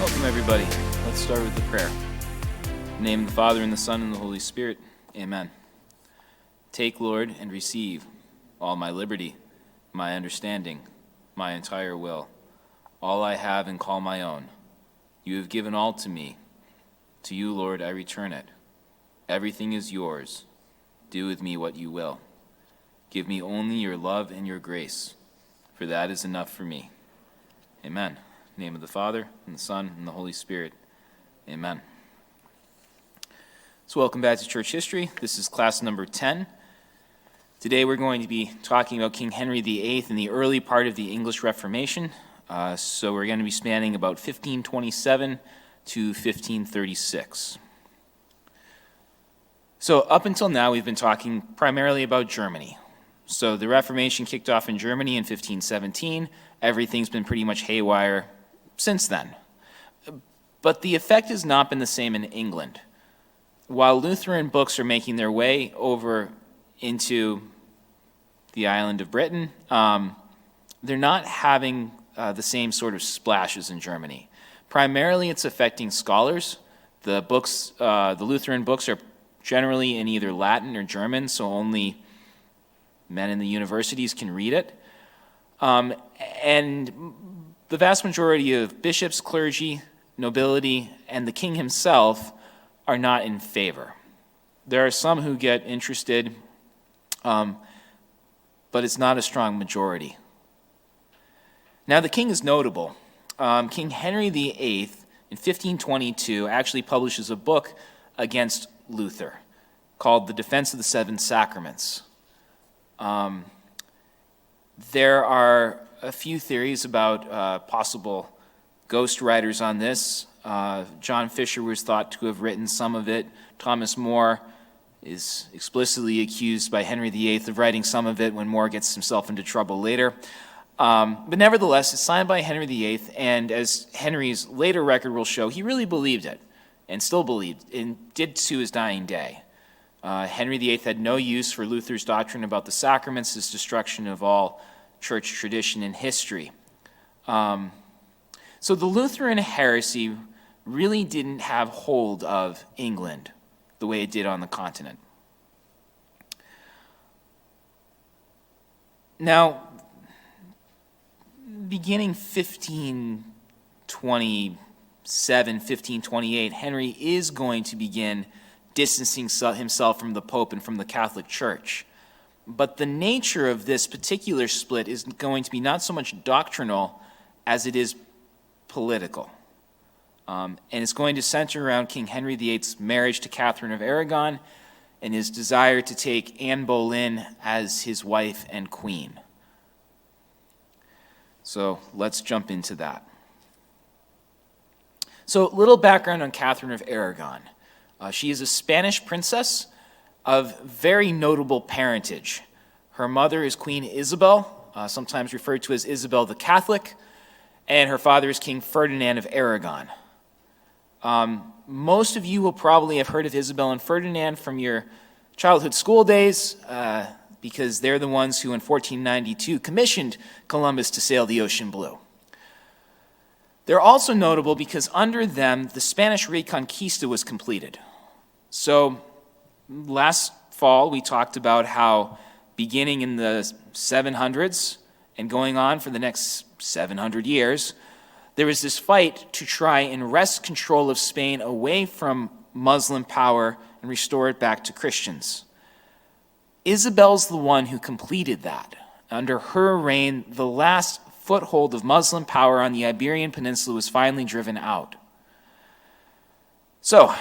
Welcome, everybody. Let's start with the prayer. In the name of the Father, and the Son, and the Holy Spirit. Amen. Take, Lord, and receive all my liberty, my understanding, my entire will, all I have and call my own. You have given all to me. To you, Lord, I return it. Everything is yours. Do with me what you will. Give me only your love and your grace, for that is enough for me. Amen. In the name of the Father, and the Son, and the Holy Spirit. Amen. So welcome back to Church History. This is class number 10. Today we're going to be talking about King Henry VIII in the early part of the English Reformation. So we're going to be spanning about 1527 to 1536. So up until now we've been talking primarily about Germany. So the Reformation kicked off in Germany in 1517. Everything's been pretty much haywire since then. But the effect has not been the same in England. While Lutheran books are making their way over into the island of Britain, they're not having the same sort of splashes in Germany. Primarily it's affecting scholars. The Lutheran books are generally in either Latin or German, so only men in the universities can read it. And the vast majority of bishops, clergy, nobility, and the king himself are not in favor. There are some who get interested, but it's not a strong majority. Now the king is notable. King Henry VIII in 1522 actually publishes a book against Luther called The Defense of the Seven Sacraments. There are a few theories about possible ghostwriters on this. John Fisher was thought to have written some of it. Thomas More is explicitly accused by Henry VIII of writing some of it when More gets himself into trouble later. But nevertheless, it's signed by Henry VIII, and as Henry's later record will show, he really believed it, and still believed, and did to his dying day. Henry VIII had no use for Luther's doctrine about the sacraments, his destruction of all church tradition and history. So the Lutheran heresy really didn't have hold of England the way it did on the continent. Now, beginning 1527, 1528, Henry is going to begin distancing himself from the Pope and from the Catholic Church. But the nature of this particular split is going to be not so much doctrinal as it is political. And it's going to center around King Henry VIII's marriage to Catherine of Aragon and his desire to take Anne Boleyn as his wife and queen. So let's jump into that. So a little background on Catherine of Aragon. She is a Spanish princess of very notable parentage. Her mother is Queen Isabel, sometimes referred to as Isabel the Catholic, and her father is King Ferdinand of Aragon. Most of you will probably have heard of Isabel and Ferdinand from your childhood school days, because they're the ones who in 1492 commissioned Columbus to sail the ocean blue. They're also notable because under them, the Spanish Reconquista was completed. So last fall, we talked about how beginning in the 700s and going on for the next 700 years, there was this fight to try and wrest control of Spain away from Muslim power and restore it back to Christians. Isabel's the one who completed that. Under her reign, the last foothold of Muslim power on the Iberian Peninsula was finally driven out. So,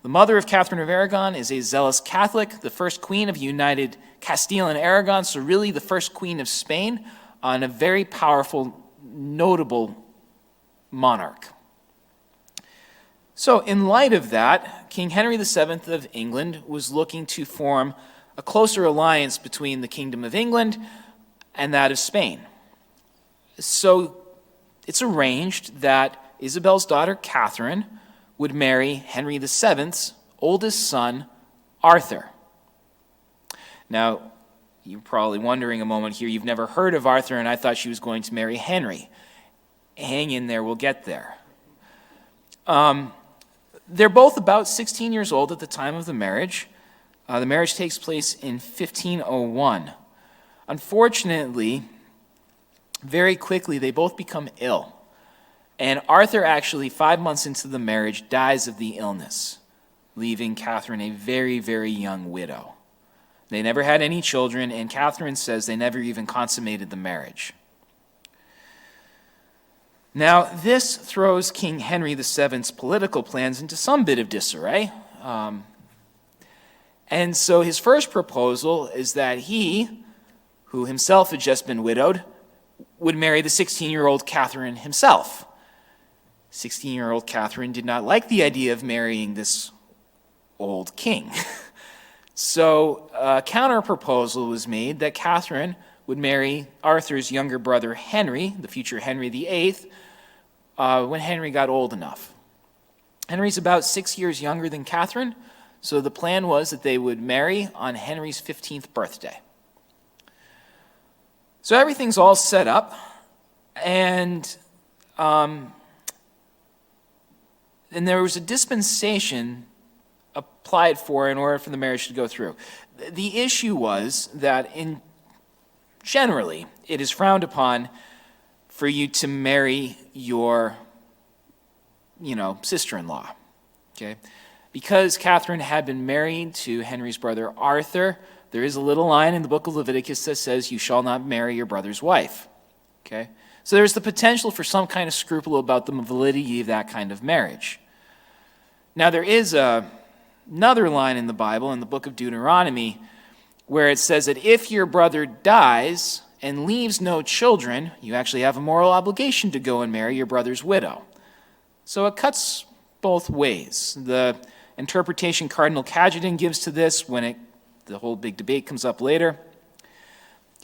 the mother of Catherine of Aragon is a zealous Catholic, the first queen of united Castile and Aragon, so really the first queen of Spain, and a very powerful, notable monarch. So in light of that, King Henry VII of England was looking to form a closer alliance between the Kingdom of England and that of Spain. So it's arranged that Isabel's daughter Catherine would marry Henry VII's oldest son, Arthur. Now, you're probably wondering a moment here, you've never heard of Arthur, and I thought she was going to marry Henry. Hang in there, we'll get there. They're both about 16 years old at the time of the marriage. The marriage takes place in 1501. Unfortunately, very quickly, they both become ill. And Arthur actually, 5 months into the marriage, dies of the illness, leaving Catherine a very, very young widow. They never had any children, and Catherine says they never even consummated the marriage. Now, this throws King Henry VII's political plans into some bit of disarray. And so his first proposal is that he, who himself had just been widowed, would marry the 16-year-old Catherine himself. 16-year-old Catherine did not like the idea of marrying this old king. So a counter-proposal was made that Catherine would marry Arthur's younger brother Henry, the future Henry VIII, when Henry got old enough. Henry's about 6 years younger than Catherine, so the plan was that they would marry on Henry's 15th birthday. So everything's all set up, and there was a dispensation applied for in order for the marriage to go through. The issue was that generally it is frowned upon for you to marry your, sister-in-law, okay? Because Catherine had been married to Henry's brother Arthur, there is a little line in the book of Leviticus that says, you shall not marry your brother's wife, okay? So there's the potential for some kind of scruple about the validity of that kind of marriage. Now, there is another line in the Bible, in the book of Deuteronomy, where it says that if your brother dies and leaves no children, you actually have a moral obligation to go and marry your brother's widow. So it cuts both ways. The interpretation Cardinal Cajetan gives to this, when the whole big debate comes up later,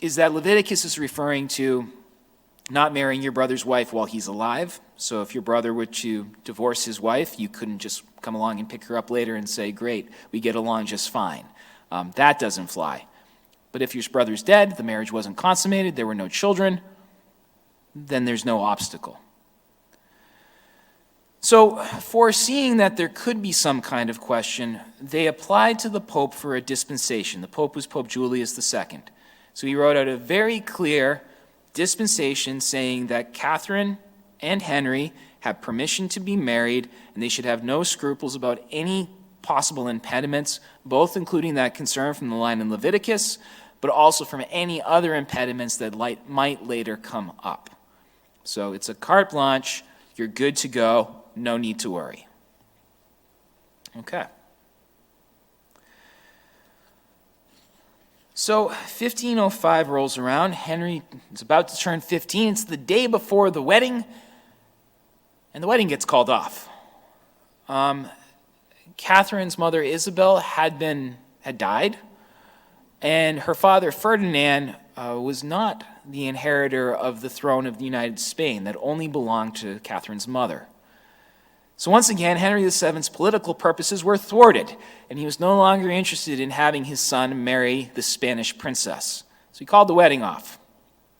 is that Leviticus is referring to not marrying your brother's wife while he's alive. So if your brother were to divorce his wife, you couldn't just come along and pick her up later and say, great, we get along just fine. That doesn't fly. But if your brother's dead, the marriage wasn't consummated, there were no children, then there's no obstacle. So, foreseeing that there could be some kind of question, they applied to the Pope for a dispensation. The Pope was Pope Julius II. So he wrote out a very clear dispensation saying that Catherine and Henry have permission to be married, and they should have no scruples about any possible impediments, both including that concern from the line in Leviticus, but also from any other impediments that might later come up. So it's a carte blanche, you're good to go, no need to worry. Okay. So 1505 rolls around. Henry is about to turn 15. It's the day before the wedding, and the wedding gets called off. Catherine's mother Isabel had died, and her father Ferdinand was not the inheritor of the throne of the United Spain that only belonged to Catherine's mother. So once again, Henry VII's political purposes were thwarted, and he was no longer interested in having his son marry the Spanish princess. So he called the wedding off.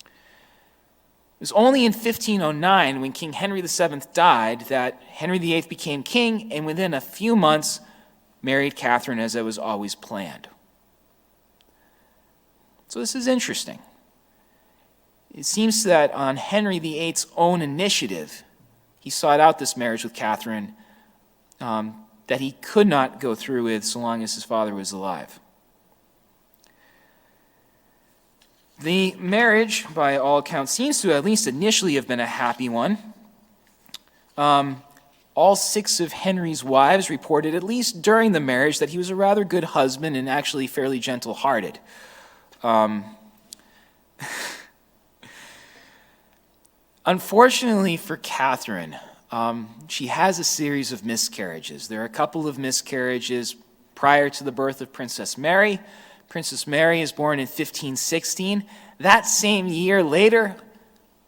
It was only in 1509, when King Henry VII died, that Henry VIII became king, and within a few months married Catherine as it was always planned. So this is interesting. It seems that on Henry VIII's own initiative, he sought out this marriage with Catherine that he could not go through with so long as his father was alive. The marriage, by all accounts, seems to at least initially have been a happy one. All 6 of Henry's wives reported, at least during the marriage, that he was a rather good husband and actually fairly gentle-hearted. Unfortunately for Catherine, she has a series of miscarriages. There are a couple of miscarriages prior to the birth of Princess Mary. Princess Mary is born in 1516. That same year later,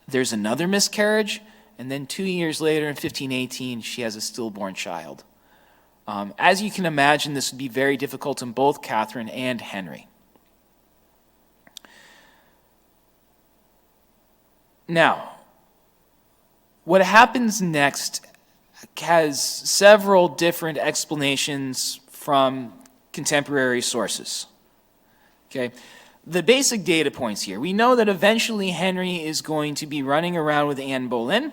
there's another miscarriage, and then 2 years later, in 1518, she has a stillborn child. As you can imagine, this would be very difficult on both Catherine and Henry. Now, what happens next has several different explanations from contemporary sources. Okay, the basic data points here. We know that eventually Henry is going to be running around with Anne Boleyn.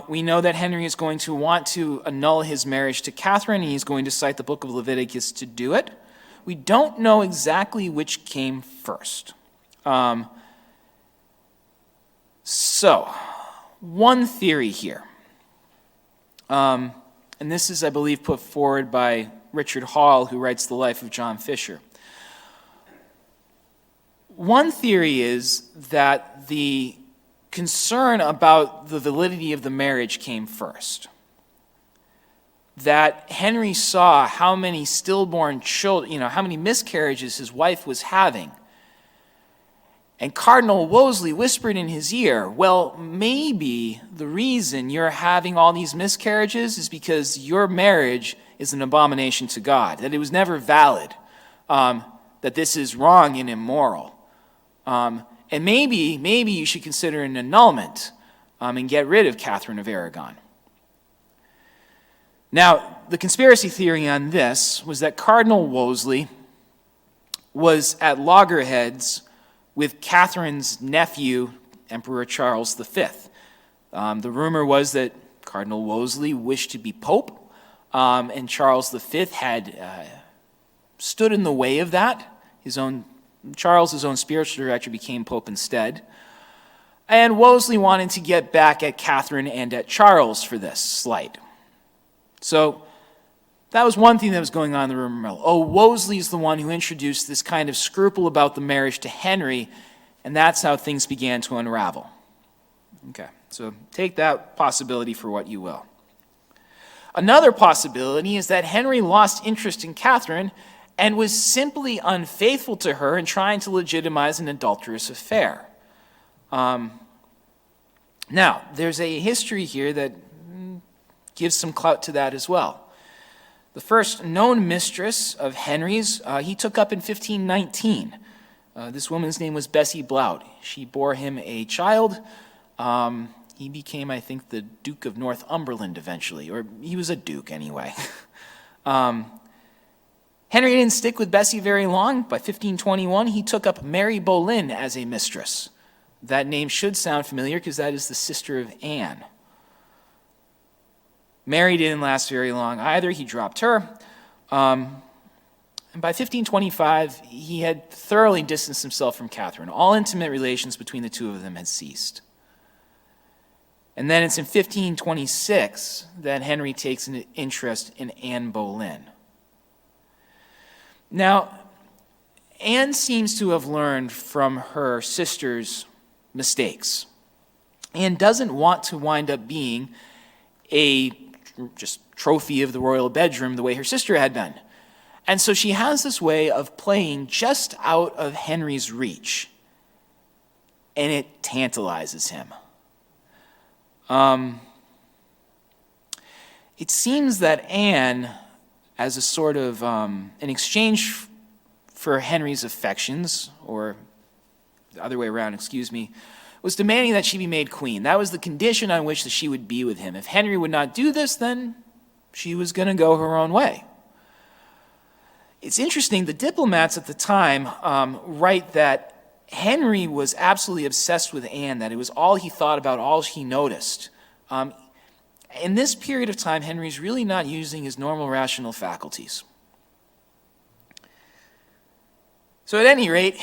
We know that Henry is going to want to annul his marriage to Catherine, and he's going to cite the book of Leviticus to do it. We don't know exactly which came first. So, one theory here, and this is, I believe, put forward by Richard Hall, who writes The Life of John Fisher. One theory is that the concern about the validity of the marriage came first. That Henry saw how many stillborn children, how many miscarriages his wife was having. And Cardinal Wolsey whispered in his ear, well, maybe the reason you're having all these miscarriages is because your marriage is an abomination to God, that it was never valid, that this is wrong and immoral. And maybe you should consider an annulment and get rid of Catherine of Aragon. Now, the conspiracy theory on this was that Cardinal Wolsey was at loggerheads with Catherine's nephew, Emperor Charles V. The rumor was that Cardinal Wolsey wished to be pope, and Charles V had stood in the way of that. Charles, his own spiritual director, became pope instead. And Wolsey wanted to get back at Catherine and at Charles for this slight. So that was one thing that was going on in the rumor mill. Oh, Wolsey's the one who introduced this kind of scruple about the marriage to Henry, and that's how things began to unravel. Okay, so take that possibility for what you will. Another possibility is that Henry lost interest in Catherine and was simply unfaithful to her in trying to legitimize an adulterous affair. Now, there's a history here that gives some clout to that as well. The first known mistress of Henry's, he took up in 1519. This woman's name was Bessie Blount. She bore him a child. He became, I think, the Duke of Northumberland eventually, or he was a duke anyway. Henry didn't stick with Bessie very long. By 1521, he took up Mary Boleyn as a mistress. That name should sound familiar because that is the sister of Anne. Mary didn't last very long either. He dropped her. And by 1525, he had thoroughly distanced himself from Catherine. All intimate relations between the two of them had ceased. And then it's in 1526 that Henry takes an interest in Anne Boleyn. Now, Anne seems to have learned from her sister's mistakes and doesn't want to wind up being a just trophy of the royal bedroom the way her sister had been. And so she has this way of playing just out of Henry's reach, and it tantalizes him. It seems that Anne, as a sort of in exchange for Henry's affections, or the other way around, was demanding that she be made queen. That was the condition on which that she would be with him. If Henry would not do this, then she was going to go her own way. It's interesting, the diplomats at the time write that Henry was absolutely obsessed with Anne, that it was all he thought about, all he noticed. In this period of time, Henry's really not using his normal rational faculties. So at any rate,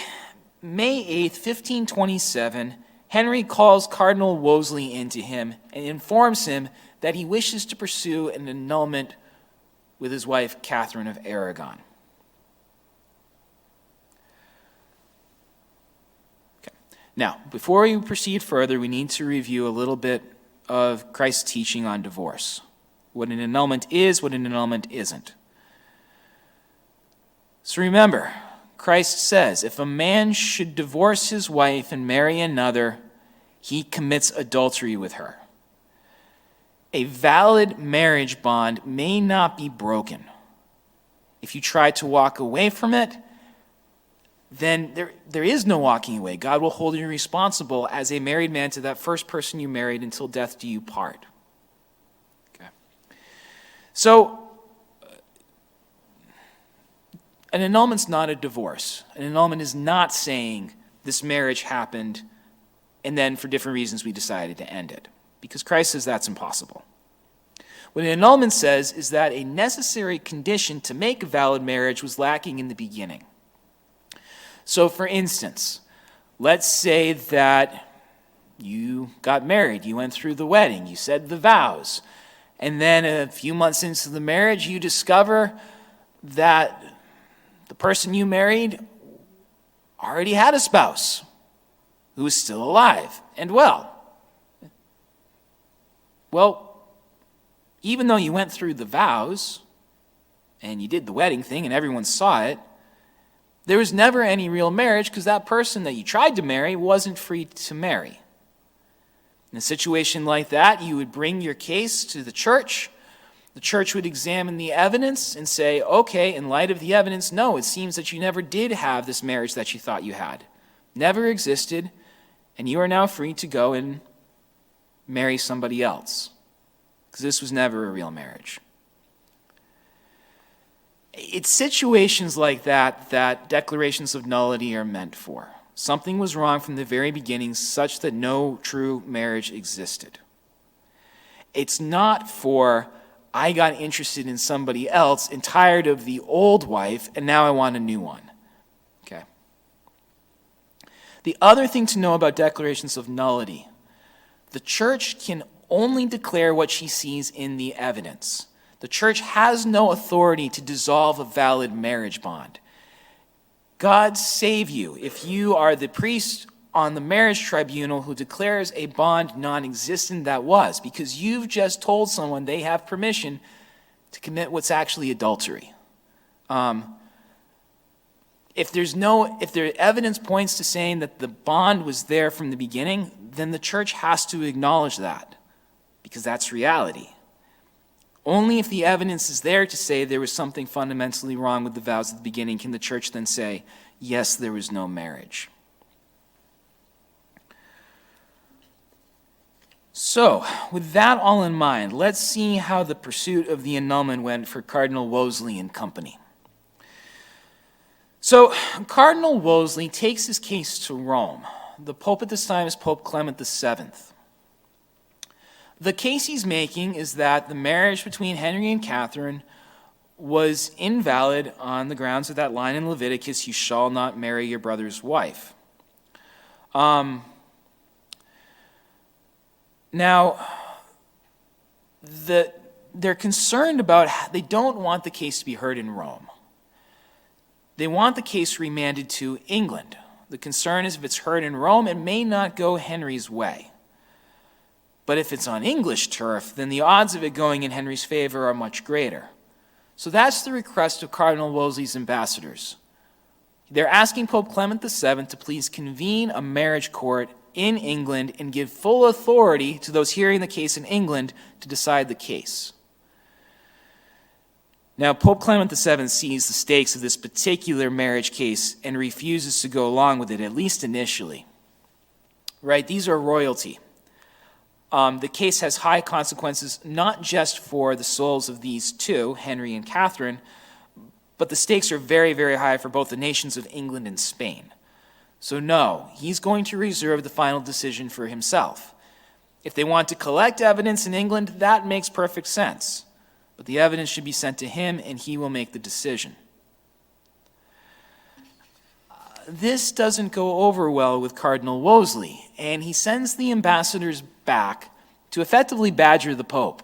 May 8th, 1527, Henry calls Cardinal Wolsey into him and informs him that he wishes to pursue an annulment with his wife, Catherine of Aragon. Okay. Now, before we proceed further, we need to review a little bit of Christ's teaching on divorce. What an annulment is, what an annulment isn't. So remember, Christ says, if a man should divorce his wife and marry another, he commits adultery with her. A valid marriage bond may not be broken. If you try to walk away from it, then there is no walking away. God will hold you responsible as a married man to that first person you married until death do you part. So, an annulment's not a divorce. An annulment is not saying this marriage happened and then for different reasons we decided to end it, because Christ says that's impossible. What an annulment says is that a necessary condition to make a valid marriage was lacking in the beginning. So, for instance, let's say that you got married, you went through the wedding, you said the vows, and then a few months into the marriage, you discover that the person you married already had a spouse who is still alive and well. Well, even though you went through the vows and you did the wedding thing and everyone saw it, there was never any real marriage because that person that you tried to marry wasn't free to marry. In a situation like that, you would bring your case to the church. The church would examine the evidence and say, okay, in light of the evidence, no, it seems that you never did have this marriage that you thought you had. Never existed, and you are now free to go and marry somebody else, because this was never a real marriage. It's situations like that that declarations of nullity are meant for. Something was wrong from the very beginning such that no true marriage existed. It's not for, I got interested in somebody else and tired of the old wife, and now I want a new one. Okay. The other thing to know about declarations of nullity, the church can only declare what she sees in the evidence. The church has no authority to dissolve a valid marriage bond. God save you if you are the priest on the marriage tribunal who declares a bond non-existent that was, because you've just told someone they have permission to commit what's actually adultery. If the evidence points to saying that the bond was there from the beginning, then the church has to acknowledge that, because that's reality. Only if the evidence is there to say there was something fundamentally wrong with the vows at the beginning can the church then say, yes, there was no marriage. So, with that all in mind, let's see how the pursuit of the annulment went for Cardinal Wolsey and company. So, Cardinal Wolsey takes his case to Rome. The Pope at this time is Pope Clement VII. The case he's making is that the marriage between Henry and Catherine was invalid on the grounds of that line in Leviticus, you shall not marry your brother's wife. Now, they're concerned about, they don't want the case to be heard in Rome. They want the case remanded to England. The concern is if it's heard in Rome, it may not go Henry's way. But if it's on English turf, then the odds of it going in Henry's favor are much greater. So that's the request of Cardinal Wolsey's ambassadors. They're asking Pope Clement VII to please convene a marriage court in England and give full authority to those hearing the case in England to decide the case. Now, Pope Clement VII sees the stakes of this particular marriage case and refuses to go along with it, at least initially. Right? These are royalty. The case has high consequences, not just for the souls of these two, Henry and Catherine, but the stakes are very, very high for both the nations of England and Spain. So no, he's going to reserve the final decision for himself. If they want to collect evidence in England, that makes perfect sense. But the evidence should be sent to him, and he will make the decision. This doesn't go over well with Cardinal Wolsey, and he sends the ambassadors back to effectively badger the Pope.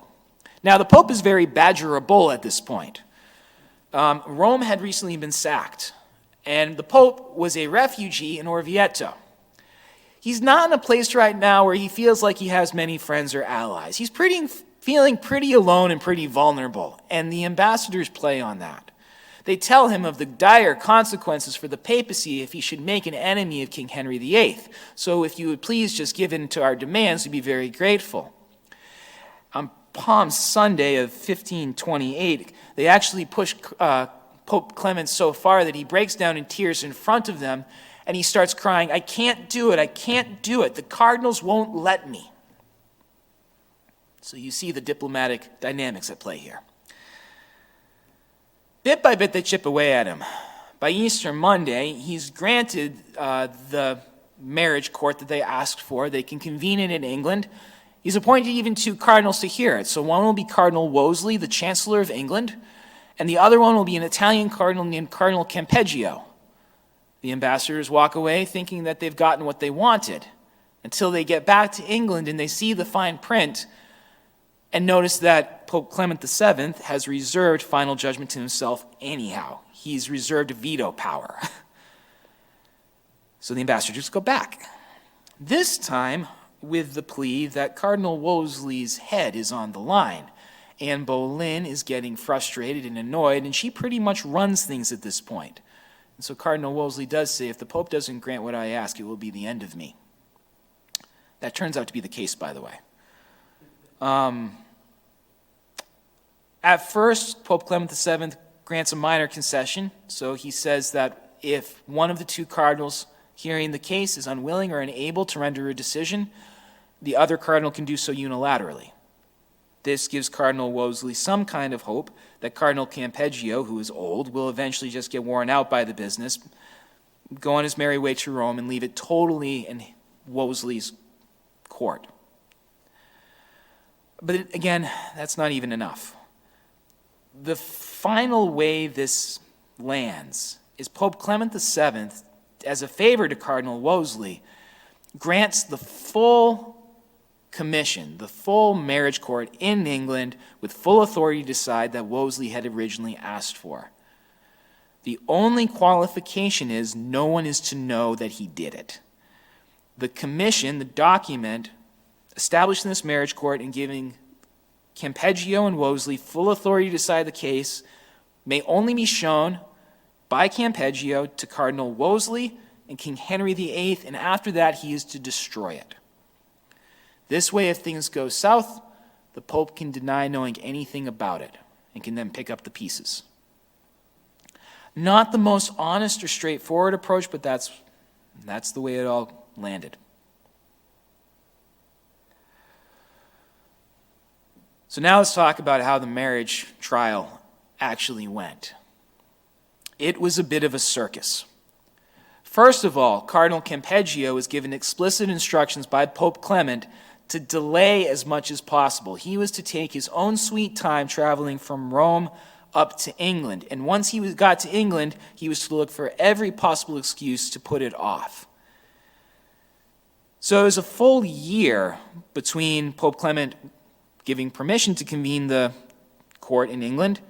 Now, the Pope is very badgerable at this point. Rome had recently been sacked, and the Pope was a refugee in Orvieto. He's not in a place right now where he feels like he has many friends or allies. He's feeling pretty alone and pretty vulnerable, and the ambassadors play on that. They tell him of the dire consequences for the papacy if he should make an enemy of King Henry VIII. So if you would please just give in to our demands, we'd be very grateful. On Palm Sunday of 1528, they actually push Pope Clement so far that he breaks down in tears in front of them, and he starts crying, I can't do it, I can't do it. The cardinals won't let me. So you see the diplomatic dynamics at play here. Bit by bit, they chip away at him. By Easter Monday, he's granted the marriage court that they asked for. They can convene it in England. He's appointed even two cardinals to hear it. So one will be Cardinal Wolsey, the Chancellor of England, and the other one will be an Italian cardinal named Cardinal Campeggio. The ambassadors walk away thinking that they've gotten what they wanted, until they get back to England and they see the fine print and notice that Pope Clement VII has reserved final judgment to himself anyhow. He's reserved veto power. So the ambassadors go back. This time with the plea that Cardinal Wolsey's head is on the line. Anne Boleyn is getting frustrated and annoyed, and she pretty much runs things at this point. And so Cardinal Wolsey does say, if the Pope doesn't grant what I ask, it will be the end of me. That turns out to be the case, by the way. At first, Pope Clement VII grants a minor concession. So he says that if one of the two cardinals hearing the case is unwilling or unable to render a decision, the other cardinal can do so unilaterally. This gives Cardinal Wolsey some kind of hope that Cardinal Campeggio, who is old, will eventually just get worn out by the business, go on his merry way to Rome, and leave it totally in Wolsey's court. But again, that's not even enough. The final way this lands is Pope Clement VII, as a favor to Cardinal Wolsey, grants the full commission, the full marriage court in England with full authority to decide that Wolsey had originally asked for. The only qualification is no one is to know that he did it. The commission, the document, establishing this marriage court and giving Campeggio and Wolsey full authority to decide the case may only be shown by Campeggio to Cardinal Wolsey and King Henry VIII, and after that he is to destroy it. This way, if things go south, the Pope can deny knowing anything about it and can then pick up the pieces. Not the most honest or straightforward approach, but that's the way it all landed. So now let's talk about how the marriage trial actually went. It was a bit of a circus. First of all, Cardinal Campeggio was given explicit instructions by Pope Clement to delay as much as possible. He was to take his own sweet time traveling from Rome up to England. And once he got to England, he was to look for every possible excuse to put it off. So it was a full year between Pope Clement giving permission to convene the court in England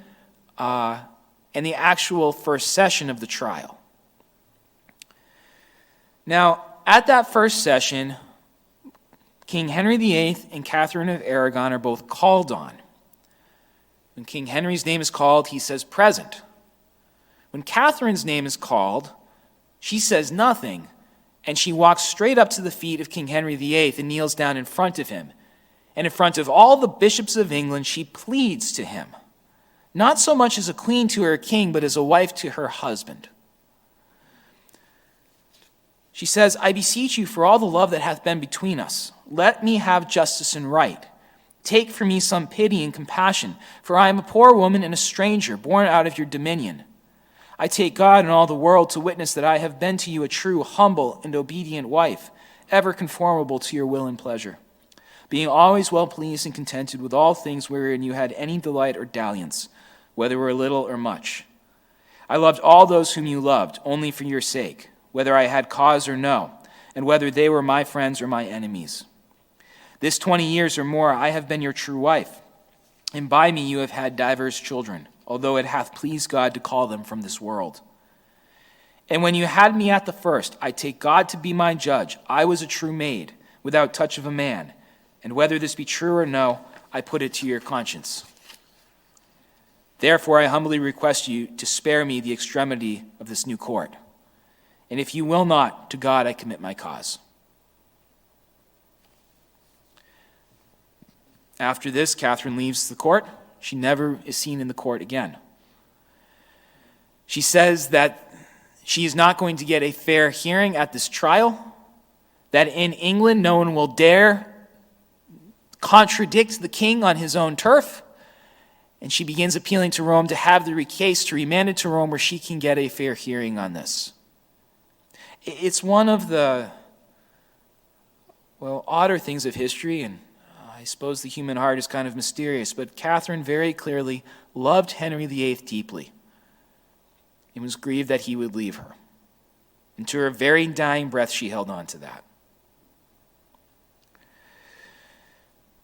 and the actual first session of the trial. Now, at that first session, King Henry VIII and Catherine of Aragon are both called on. When King Henry's name is called, he says, "Present." When Catherine's name is called, she says nothing, and she walks straight up to the feet of King Henry VIII and kneels down in front of him. And in front of all the bishops of England, she pleads to him, not so much as a queen to her king, but as a wife to her husband. She says, "I beseech you for all the love that hath been between us, let me have justice and right. Take for me some pity and compassion, for I am a poor woman and a stranger, born out of your dominion. I take God and all the world to witness that I have been to you a true, humble, and obedient wife, ever conformable to your will and pleasure, being always well pleased and contented with all things wherein you had any delight or dalliance, whether were little or much. I loved all those whom you loved, only for your sake, whether I had cause or no, and whether they were my friends or my enemies. This 20 years or more I have been your true wife, and by me you have had divers children, although it hath pleased God to call them from this world. And when you had me at the first, I take God to be my judge, I was a true maid, without touch of a man, and whether this be true or no, I put it to your conscience. Therefore I humbly request you to spare me the extremity of this new court. And if you will not, to God I commit my cause." After this, Catherine leaves the court. She never is seen in the court again. She says that she is not going to get a fair hearing at this trial, that in England no one will dare contradict the king on his own turf, And she begins appealing to Rome to have the case to remand it to Rome where she can get a fair hearing on this. It's one of the, odder things of history, and I suppose the human heart is kind of mysterious, but Catherine very clearly loved Henry VIII deeply and was grieved that he would leave her. And to her very dying breath, she held on to that.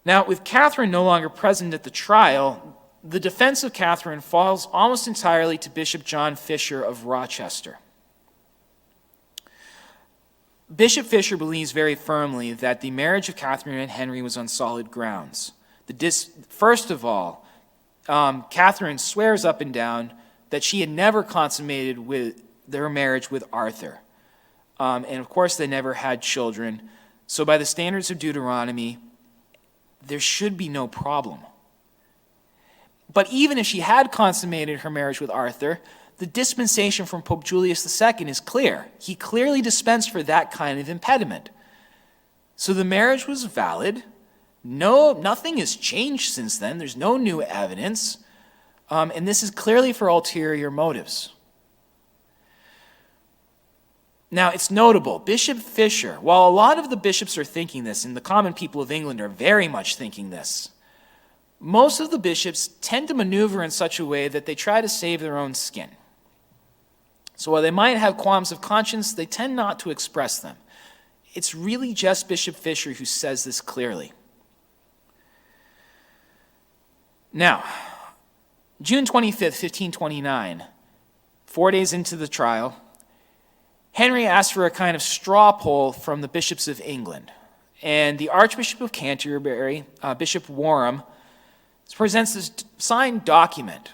Now, with Catherine no longer present at the trial, the defense of Catherine falls almost entirely to Bishop John Fisher of Rochester. Bishop Fisher believes very firmly that the marriage of Catherine and Henry was on solid grounds. First of all, Catherine swears up and down that she had never consummated with their marriage with Arthur. And of course, they never had children. So by the standards of Deuteronomy, there should be no problem. But even if she had consummated her marriage with Arthur, the dispensation from Pope Julius II is clear. He clearly dispensed for that kind of impediment. So the marriage was valid. Nothing has changed since then. There's no new evidence. And this is clearly for ulterior motives. Now, it's notable, Bishop Fisher, while a lot of the bishops are thinking this, and the common people of England are very much thinking this, most of the bishops tend to maneuver in such a way that they try to save their own skin. So while they might have qualms of conscience, they tend not to express them. It's really just Bishop Fisher who says this clearly. Now, June 25th, 1529, 4 days into the trial, Henry asked for a kind of straw poll from the bishops of England. And the Archbishop of Canterbury, Bishop Warham, presents this signed document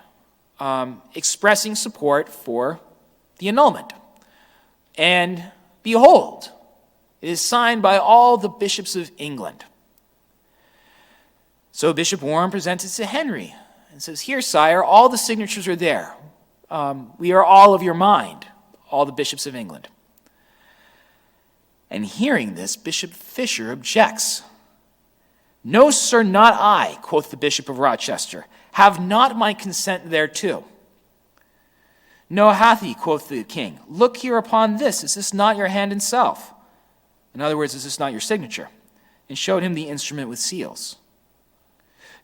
expressing support for the annulment. And behold, it is signed by all the bishops of England. So Bishop Warham presents it to Henry and says, "Here, sire, all the signatures are there. We are all of your mind, all the bishops of England." And hearing this, Bishop Fisher objects. "No, sir, not I," quoth the Bishop of Rochester. "Have not my consent thereto." "No, hath he," quoth the king. "Look here upon this. Is this not your hand and self?" In other words, is this not your signature? And showed him the instrument with seals.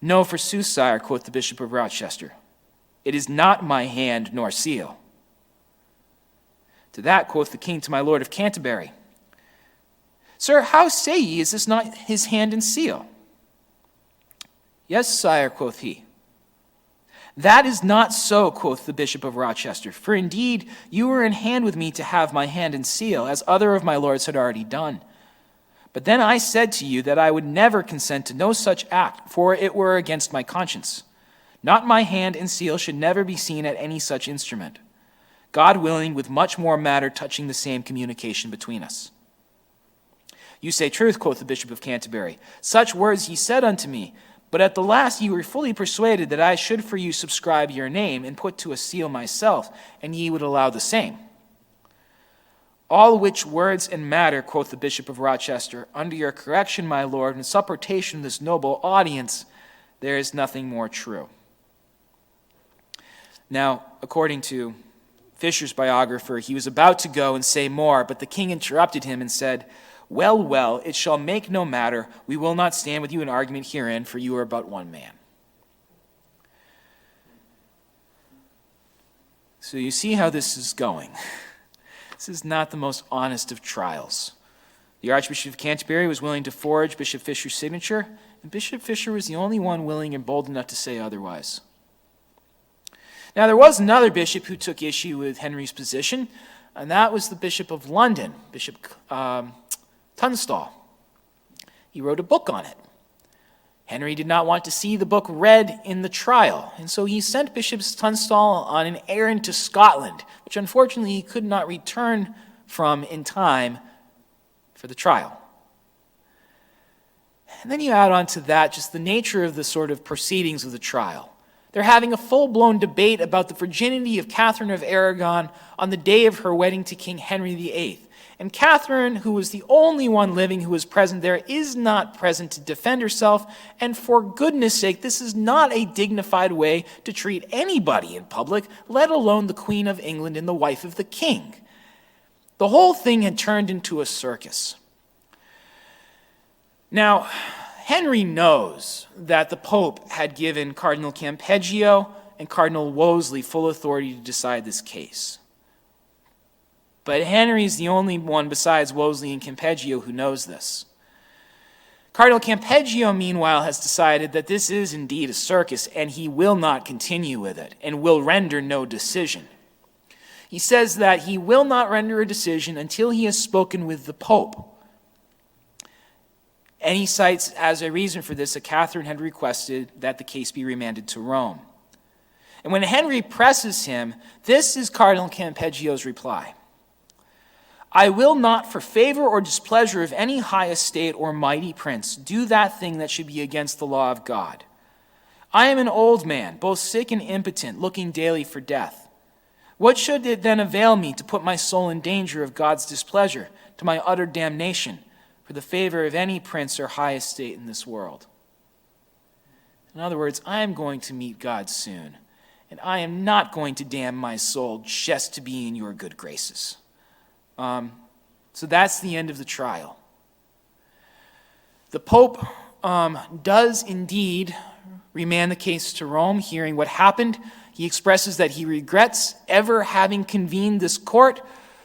"No, forsooth, sire," quoth the Bishop of Rochester. "It is not my hand nor seal." To that quoth the king to my lord of Canterbury, "Sir, how say ye, is this not his hand and seal?" "Yes, sire," quoth he. "That is not so," quoth the Bishop of Rochester, "for indeed you were in hand with me to have my hand and seal, as other of my lords had already done. But then I said to you that I would never consent to no such act, for it were against my conscience. Not my hand and seal should never be seen at any such instrument. God willing, with much more matter touching the same communication between us." "You say truth," quoth the Bishop of Canterbury. "Such words ye said unto me, but at the last ye were fully persuaded that I should for you subscribe your name and put to a seal myself, and ye would allow the same." "All which words and matter," quoth the Bishop of Rochester, "under your correction, my lord, and supportation of this noble audience, there is nothing more true." Now, according to Fisher's biographer, he was about to go and say more, but the king interrupted him and said, "Well, well, it shall make no matter. We will not stand with you in argument herein, for you are but one man." So you see how this is going. This is not the most honest of trials. The Archbishop of Canterbury was willing to forge Bishop Fisher's signature, and Bishop Fisher was the only one willing and bold enough to say otherwise. Now, there was another bishop who took issue with Henry's position, and that was the Bishop of London, Bishop Tunstall. He wrote a book on it. Henry did not want to see the book read in the trial, and so he sent Bishop Tunstall on an errand to Scotland, which unfortunately he could not return from in time for the trial. And then you add on to that just the nature of the sort of proceedings of the trial. They're having a full-blown debate about the virginity of Catherine of Aragon on the day of her wedding to King Henry VIII. And Catherine, who was the only one living who was present there, is not present to defend herself. And for goodness sake, this is not a dignified way to treat anybody in public, let alone the Queen of England and the wife of the king. The whole thing had turned into a circus. Now, Henry knows that the Pope had given Cardinal Campeggio and Cardinal Wolsey full authority to decide this case. But Henry's the only one besides Wolsey and Campeggio who knows this. Cardinal Campeggio, meanwhile, has decided that this is indeed a circus, and he will not continue with it, and will render no decision. He says that he will not render a decision until he has spoken with the Pope. And he cites as a reason for this that Catherine had requested that the case be remanded to Rome. And when Henry presses him, this is Cardinal Campeggio's reply. I will not, for favor or displeasure of any high estate or mighty prince, do that thing that should be against the law of God. I am an old man, both sick and impotent, looking daily for death. What should it then avail me to put my soul in danger of God's displeasure, to my utter damnation, for the favor of any prince or high estate in this world? In other words, I am going to meet God soon, and I am not going to damn my soul just to be in your good graces. So that's the end of the trial. The Pope does indeed remand the case to Rome, hearing what happened. He expresses that he regrets ever having convened this court.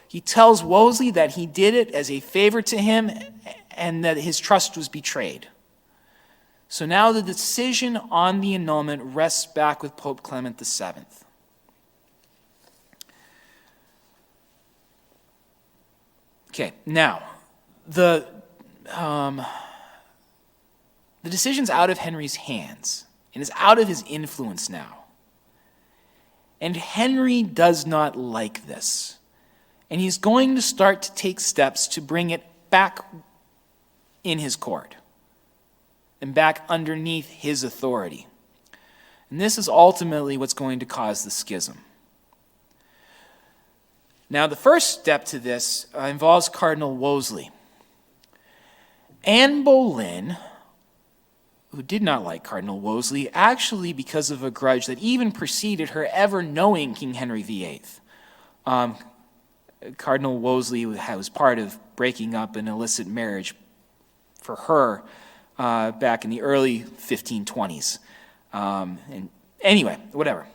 He tells Wolsey that he did it as a favor to him and that his trust was betrayed. So now the decision on the annulment rests back with Pope Clement VII. Okay, now, the decision's out of Henry's hands and is out of his influence now. And Henry does not like this. And he's going to start to take steps to bring it back in his court and back underneath his authority. And this is ultimately what's going to cause the schism. Now, the first step to this involves Cardinal Wolsey. Anne Boleyn, who did not like Cardinal Wolsey, actually because of a grudge that even preceded her ever knowing King Henry VIII. Cardinal Wolsey was part of breaking up an illicit marriage for her back in the early 1520s. And anyway, whatever.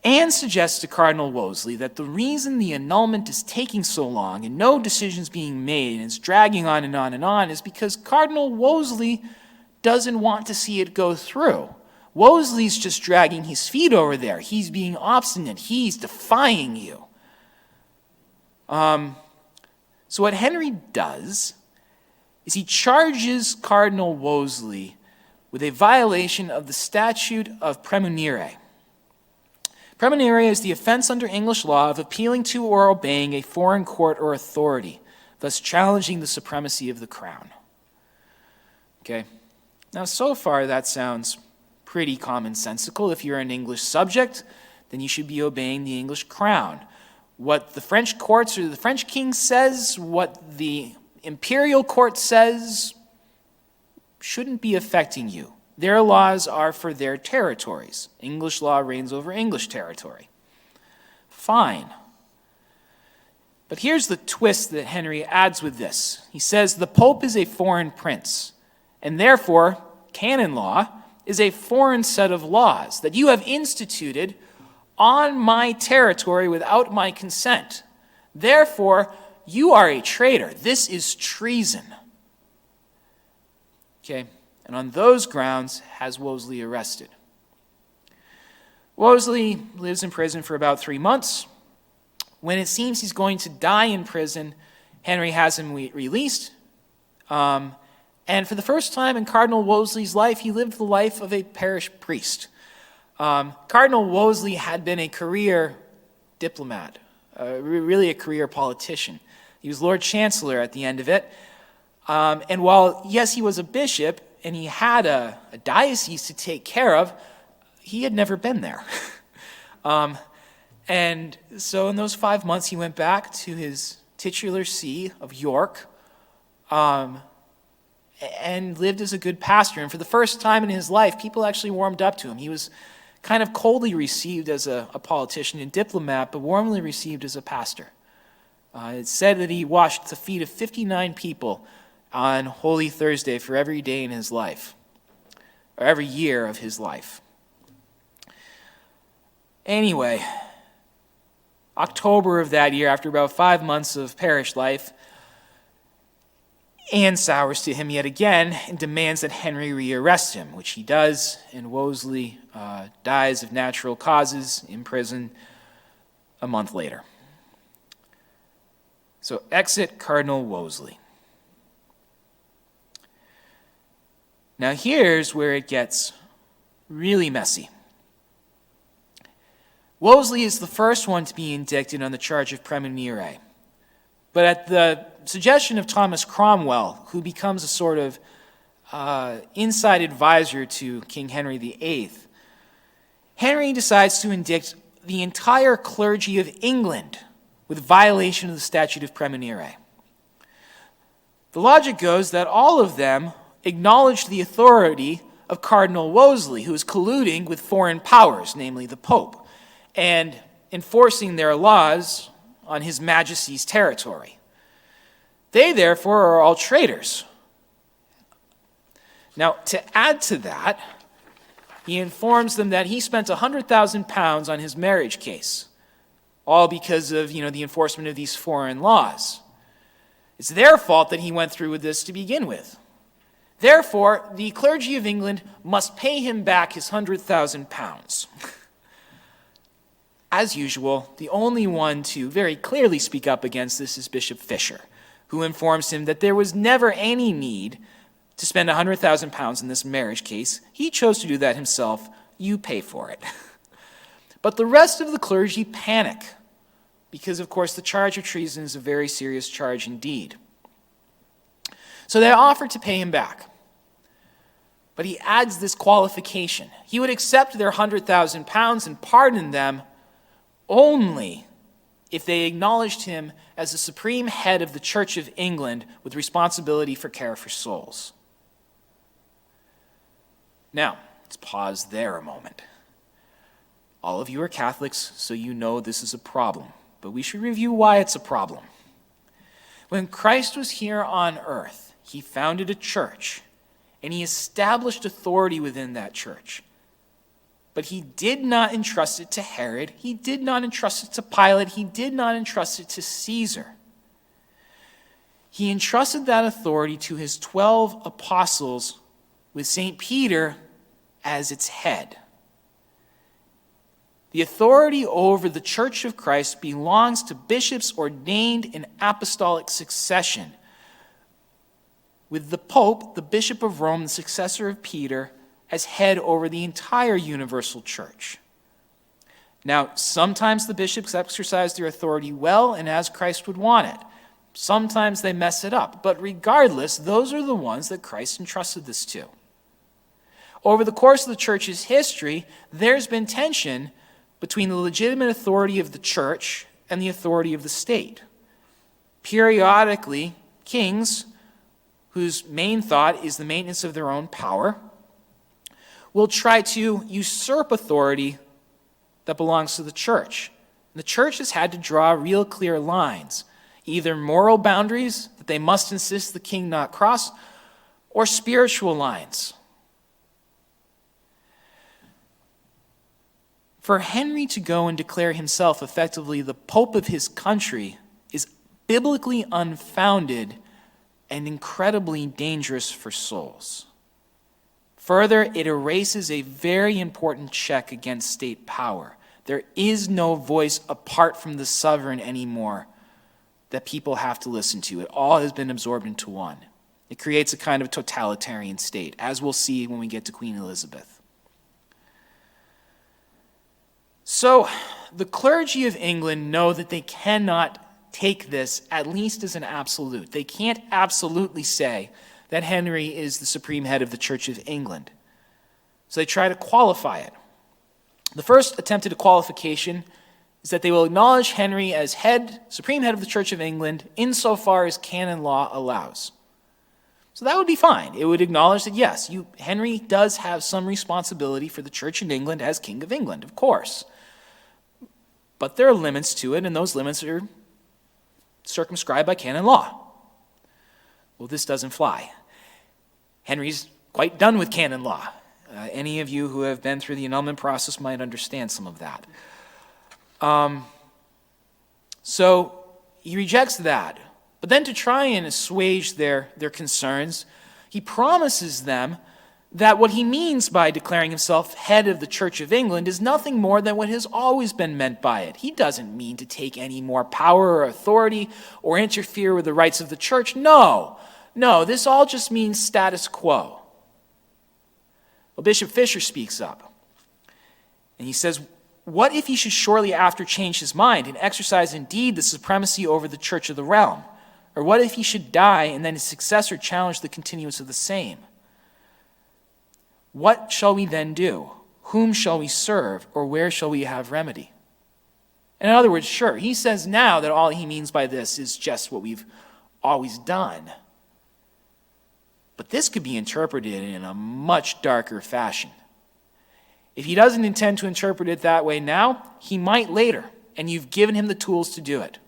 Anne suggests to Cardinal Wolsey that the reason the annulment is taking so long and no decisions being made and it's dragging on and on and on is because Cardinal Wolsey doesn't want to see it go through. Wolsey's just dragging his feet over there. He's being obstinate. He's defying you. So what Henry does is he charges Cardinal Wolsey with a violation of the statute of praemunire. Praemunire is the offense under English law of appealing to or obeying a foreign court or authority, thus challenging the supremacy of the crown. Okay? Now, so far, that sounds pretty commonsensical. If you're an English subject, then you should be obeying the English crown. What the French courts or the French king says, what the imperial court says, shouldn't be affecting you. Their laws are for their territories. English law reigns over English territory. Fine. But here's the twist that Henry adds with this. He says the Pope is a foreign prince, and therefore, canon law is a foreign set of laws that you have instituted on my territory without my consent. Therefore, you are a traitor. This is treason. Okay? And on those grounds, has Wolsey arrested. Wolsey lives in prison for about 3 months. When it seems he's going to die in prison, Henry has him released. And for the first time in Cardinal Wolsey's life, he lived the life of a parish priest. Cardinal Wolsey had been a career diplomat, really a career politician. He was Lord Chancellor at the end of it. And while, yes, he was a bishop, and he had a diocese to take care of, he had never been there. And so in those 5 months, he went back to his titular see of York, and lived as a good pastor. And for the first time in his life, people actually warmed up to him. He was kind of coldly received as a politician and diplomat, but warmly received as a pastor. It's said that he washed the feet of 59 people on Holy Thursday for every day in his life, or every year of his life. Anyway, October of that year, after about 5 months of parish life, Anne sours to him yet again and demands that Henry rearrest him, which he does, and Wolsey dies of natural causes in prison a month later. So exit Cardinal Wolsey. Now here's where it gets really messy. Wolsey is the first one to be indicted on the charge of praemunire. But at the suggestion of Thomas Cromwell, who becomes a sort of inside advisor to King Henry VIII, Henry decides to indict the entire clergy of England with violation of the statute of praemunire. The logic goes that all of them acknowledged the authority of Cardinal Wolsey, who was colluding with foreign powers, namely the Pope, and enforcing their laws on His Majesty's territory. They, therefore, are all traitors. Now, to add to that, he informs them that he spent £100,000 on his marriage case, all because of, the enforcement of these foreign laws. It's their fault that he went through with this to begin with. Therefore, the clergy of England must pay him back his £100,000. As usual, the only one to very clearly speak up against this is Bishop Fisher, who informs him that there was never any need to spend £100,000 in this marriage case. He chose to do that himself. You pay for it. But the rest of the clergy panic, because, of course, the charge of treason is a very serious charge indeed. So they offer to pay him back. But he adds this qualification. He would accept their £100,000 and pardon them only if they acknowledged him as the supreme head of the Church of England with responsibility for care for souls. Now, let's pause there a moment. All of you are Catholics, so you know this is a problem, but we should review why it's a problem. When Christ was here on earth, he founded a church, and he established authority within that church. But he did not entrust it to Herod. He did not entrust it to Pilate. He did not entrust it to Caesar. He entrusted that authority to his 12 apostles with St. Peter as its head. The authority over the Church of Christ belongs to bishops ordained in apostolic succession, with the Pope, the Bishop of Rome, the successor of Peter, as head over the entire universal church. Now, sometimes the bishops exercise their authority well and as Christ would want it. Sometimes they mess it up. But regardless, those are the ones that Christ entrusted this to. Over the course of the church's history, there's been tension between the legitimate authority of the church and the authority of the state. Periodically, kings, whose main thought is the maintenance of their own power, will try to usurp authority that belongs to the church. The church has had to draw real clear lines, either moral boundaries that they must insist the king not cross, or spiritual lines. For Henry to go and declare himself effectively the Pope of his country is biblically unfounded and incredibly dangerous for souls. Further, it erases a very important check against state power. There is no voice apart from the sovereign anymore that people have to listen to. It all has been absorbed into one. It creates a kind of totalitarian state, as we'll see when we get to Queen Elizabeth. So, the clergy of England know that they cannot take this at least as an absolute. They can't absolutely say that Henry is the supreme head of the Church of England. So they try to qualify it. The first attempt at a qualification is that they will acknowledge Henry as supreme head of the Church of England insofar as canon law allows. So that would be fine. It would acknowledge that, yes, Henry does have some responsibility for the Church in England as King of England, of course. But there are limits to it, and those limits are circumscribed by canon law. Well, this doesn't fly. Henry's quite done with canon law. Any of you who have been through the annulment process might understand some of that. So he rejects that. But then to try and assuage their concerns, he promises them that what he means by declaring himself head of the Church of England is nothing more than what has always been meant by it. He doesn't mean to take any more power or authority or interfere with the rights of the church. No, this all just means status quo. Well, Bishop Fisher speaks up, and he says, what if he should shortly after change his mind and exercise indeed the supremacy over the church of the realm? Or what if he should die and then his successor challenge the continuance of the same? What shall we then do? Whom shall we serve? Or where shall we have remedy? In other words, sure, he says now that all he means by this is just what we've always done. But this could be interpreted in a much darker fashion. If he doesn't intend to interpret it that way now, he might later, and you've given him the tools to do it.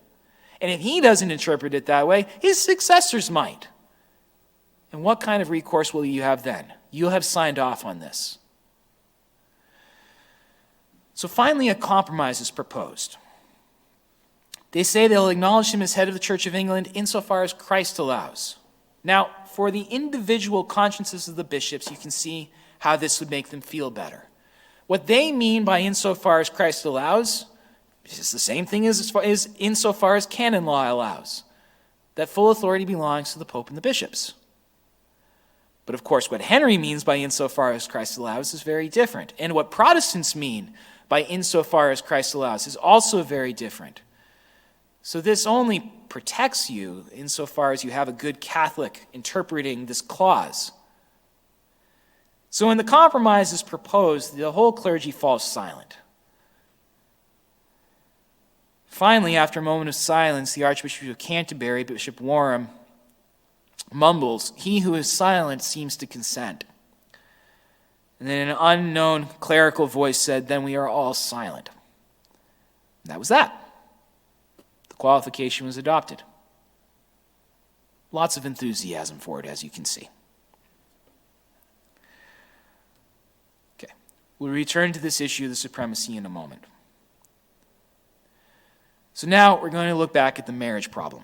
And if he doesn't interpret it that way, his successors might. And what kind of recourse will you have then? You'll have signed off on this. So finally, a compromise is proposed. They say they'll acknowledge him as head of the Church of England insofar as Christ allows. Now, for the individual consciences of the bishops, you can see how this would make them feel better. What they mean by insofar as Christ allows is the same thing as insofar as canon law allows, that full authority belongs to the Pope and the bishops. But of course, what Henry means by insofar as Christ allows is very different. And what Protestants mean by insofar as Christ allows is also very different. So this only protects you insofar as you have a good Catholic interpreting this clause. So when the compromise is proposed, the whole clergy falls silent. Finally, after a moment of silence, the Archbishop of Canterbury, Bishop Warham, mumbles, "He who is silent seems to consent." And then an unknown clerical voice said, "Then we are all silent." And that was that. The qualification was adopted. Lots of enthusiasm for it, as you can see. Okay, we'll return to this issue of the supremacy in a moment. So now we're going to look back at the marriage problem.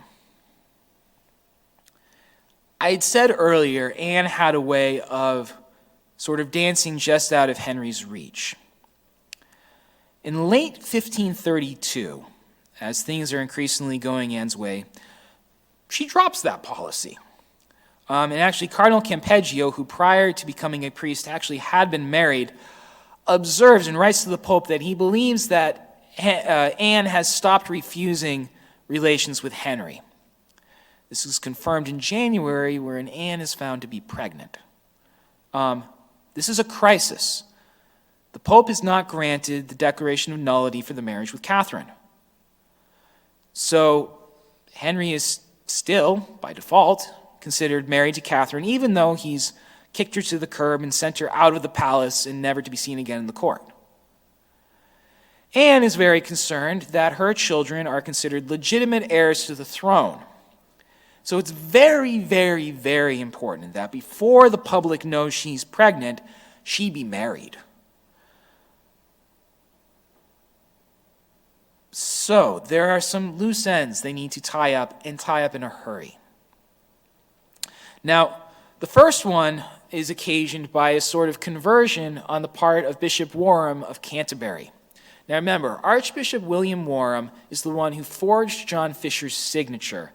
I had said earlier, Anne had a way of sort of dancing just out of Henry's reach. In late 1532, as things are increasingly going Anne's way, she drops that policy. And actually, Cardinal Campeggio, who prior to becoming a priest actually had been married, observes and writes to the Pope that he believes that Anne has stopped refusing relations with Henry. This is confirmed in January, wherein Anne is found to be pregnant. This is a crisis. The Pope has not granted the declaration of nullity for the marriage with Catherine. So Henry is still, by default, considered married to Catherine, even though he's kicked her to the curb and sent her out of the palace and never to be seen again in the court. Anne is very concerned that her children are considered legitimate heirs to the throne. So it's very, very, very important that before the public knows she's pregnant, she be married. So there are some loose ends they need to tie up in a hurry. Now, the first one is occasioned by a sort of conversion on the part of Bishop Warham of Canterbury. Now remember, Archbishop William Warham is the one who forged John Fisher's signature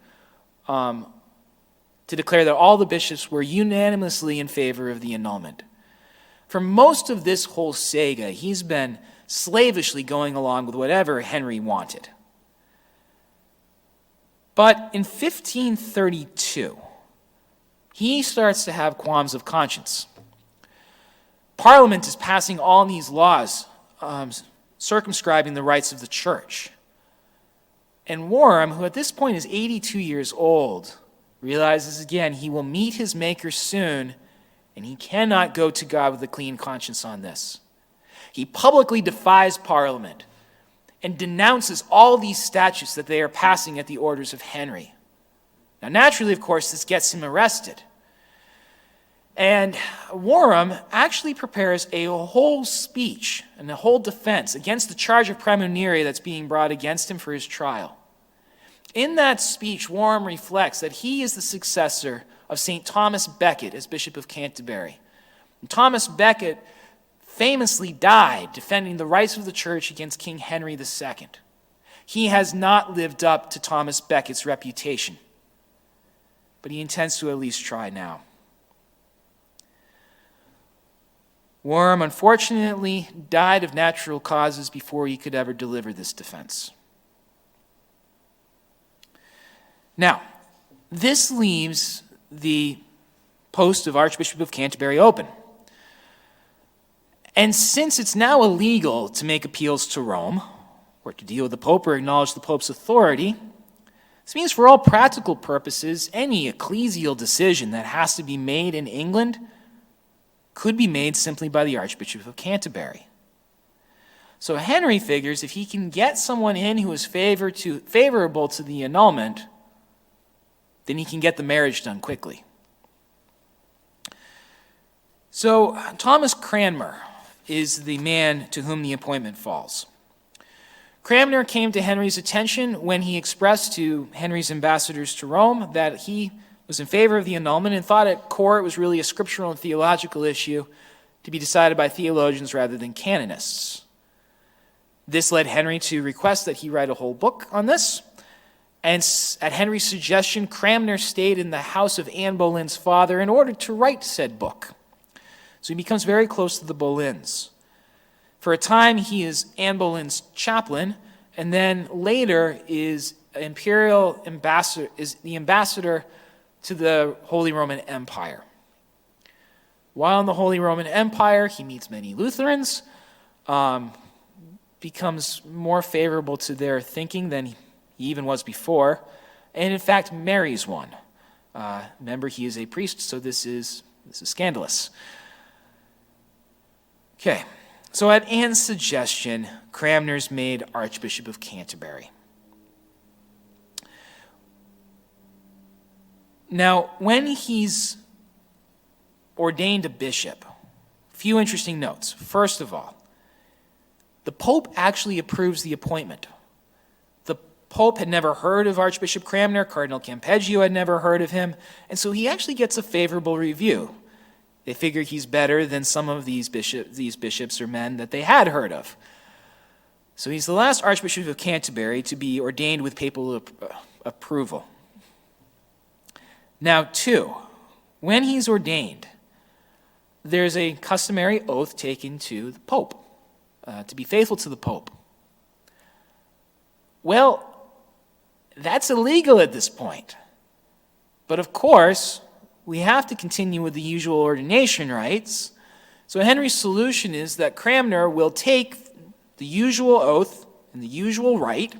to declare that all the bishops were unanimously in favor of the annulment. For most of this whole saga, he's been slavishly going along with whatever Henry wanted. But in 1532, he starts to have qualms of conscience. Parliament is passing all these laws circumscribing the rights of the church. And Warham, who at this point is 82 years old, realizes again he will meet his maker soon, and he cannot go to God with a clean conscience on this. He publicly defies Parliament and denounces all these statutes that they are passing at the orders of Henry. Now, naturally, of course, this gets him arrested. And Warham actually prepares a whole speech and a whole defense against the charge of praemunire that's being brought against him for his trial. In that speech, Warham reflects that he is the successor of St. Thomas Becket as Bishop of Canterbury. And Thomas Becket famously died defending the rights of the church against King Henry II. He has not lived up to Thomas Becket's reputation, but he intends to at least try now. Warham, unfortunately, died of natural causes before he could ever deliver this defense. Now, this leaves the post of Archbishop of Canterbury open. And since it's now illegal to make appeals to Rome, or to deal with the Pope or acknowledge the Pope's authority, this means for all practical purposes, any ecclesial decision that has to be made in England could be made simply by the Archbishop of Canterbury. So Henry figures if he can get someone in who is favorable to the annulment, then he can get the marriage done quickly. So Thomas Cranmer is the man to whom the appointment falls. Cranmer came to Henry's attention when he expressed to Henry's ambassadors to Rome that he was in favor of the annulment and thought at core it was really a scriptural and theological issue to be decided by theologians rather than canonists. This led Henry to request that he write a whole book on this. And at Henry's suggestion, Cranmer stayed in the house of Anne Boleyn's father in order to write said book. So he becomes very close to the Boleyns. For a time, he is Anne Boleyn's chaplain, and then later is the ambassador to the Holy Roman Empire. While in the Holy Roman Empire, he meets many Lutherans, becomes more favorable to their thinking than he even was before, and in fact marries one. Remember, he is a priest, so this is scandalous. Okay, so at Anne's suggestion, Cranmer's made Archbishop of Canterbury. Now, when he's ordained a bishop, a few interesting notes. First of all, the Pope actually approves the appointment. The Pope had never heard of Archbishop Cranmer, Cardinal Campeggio had never heard of him, and so he actually gets a favorable review. They figure he's better than some of these bishops or men that they had heard of. So he's the last Archbishop of Canterbury to be ordained with papal approval. Now, 2, when he's ordained, there's a customary oath taken to the Pope, to be faithful to the Pope. Well, that's illegal at this point. But of course, we have to continue with the usual ordination rites. So Henry's solution is that Cranmer will take the usual oath and the usual rite,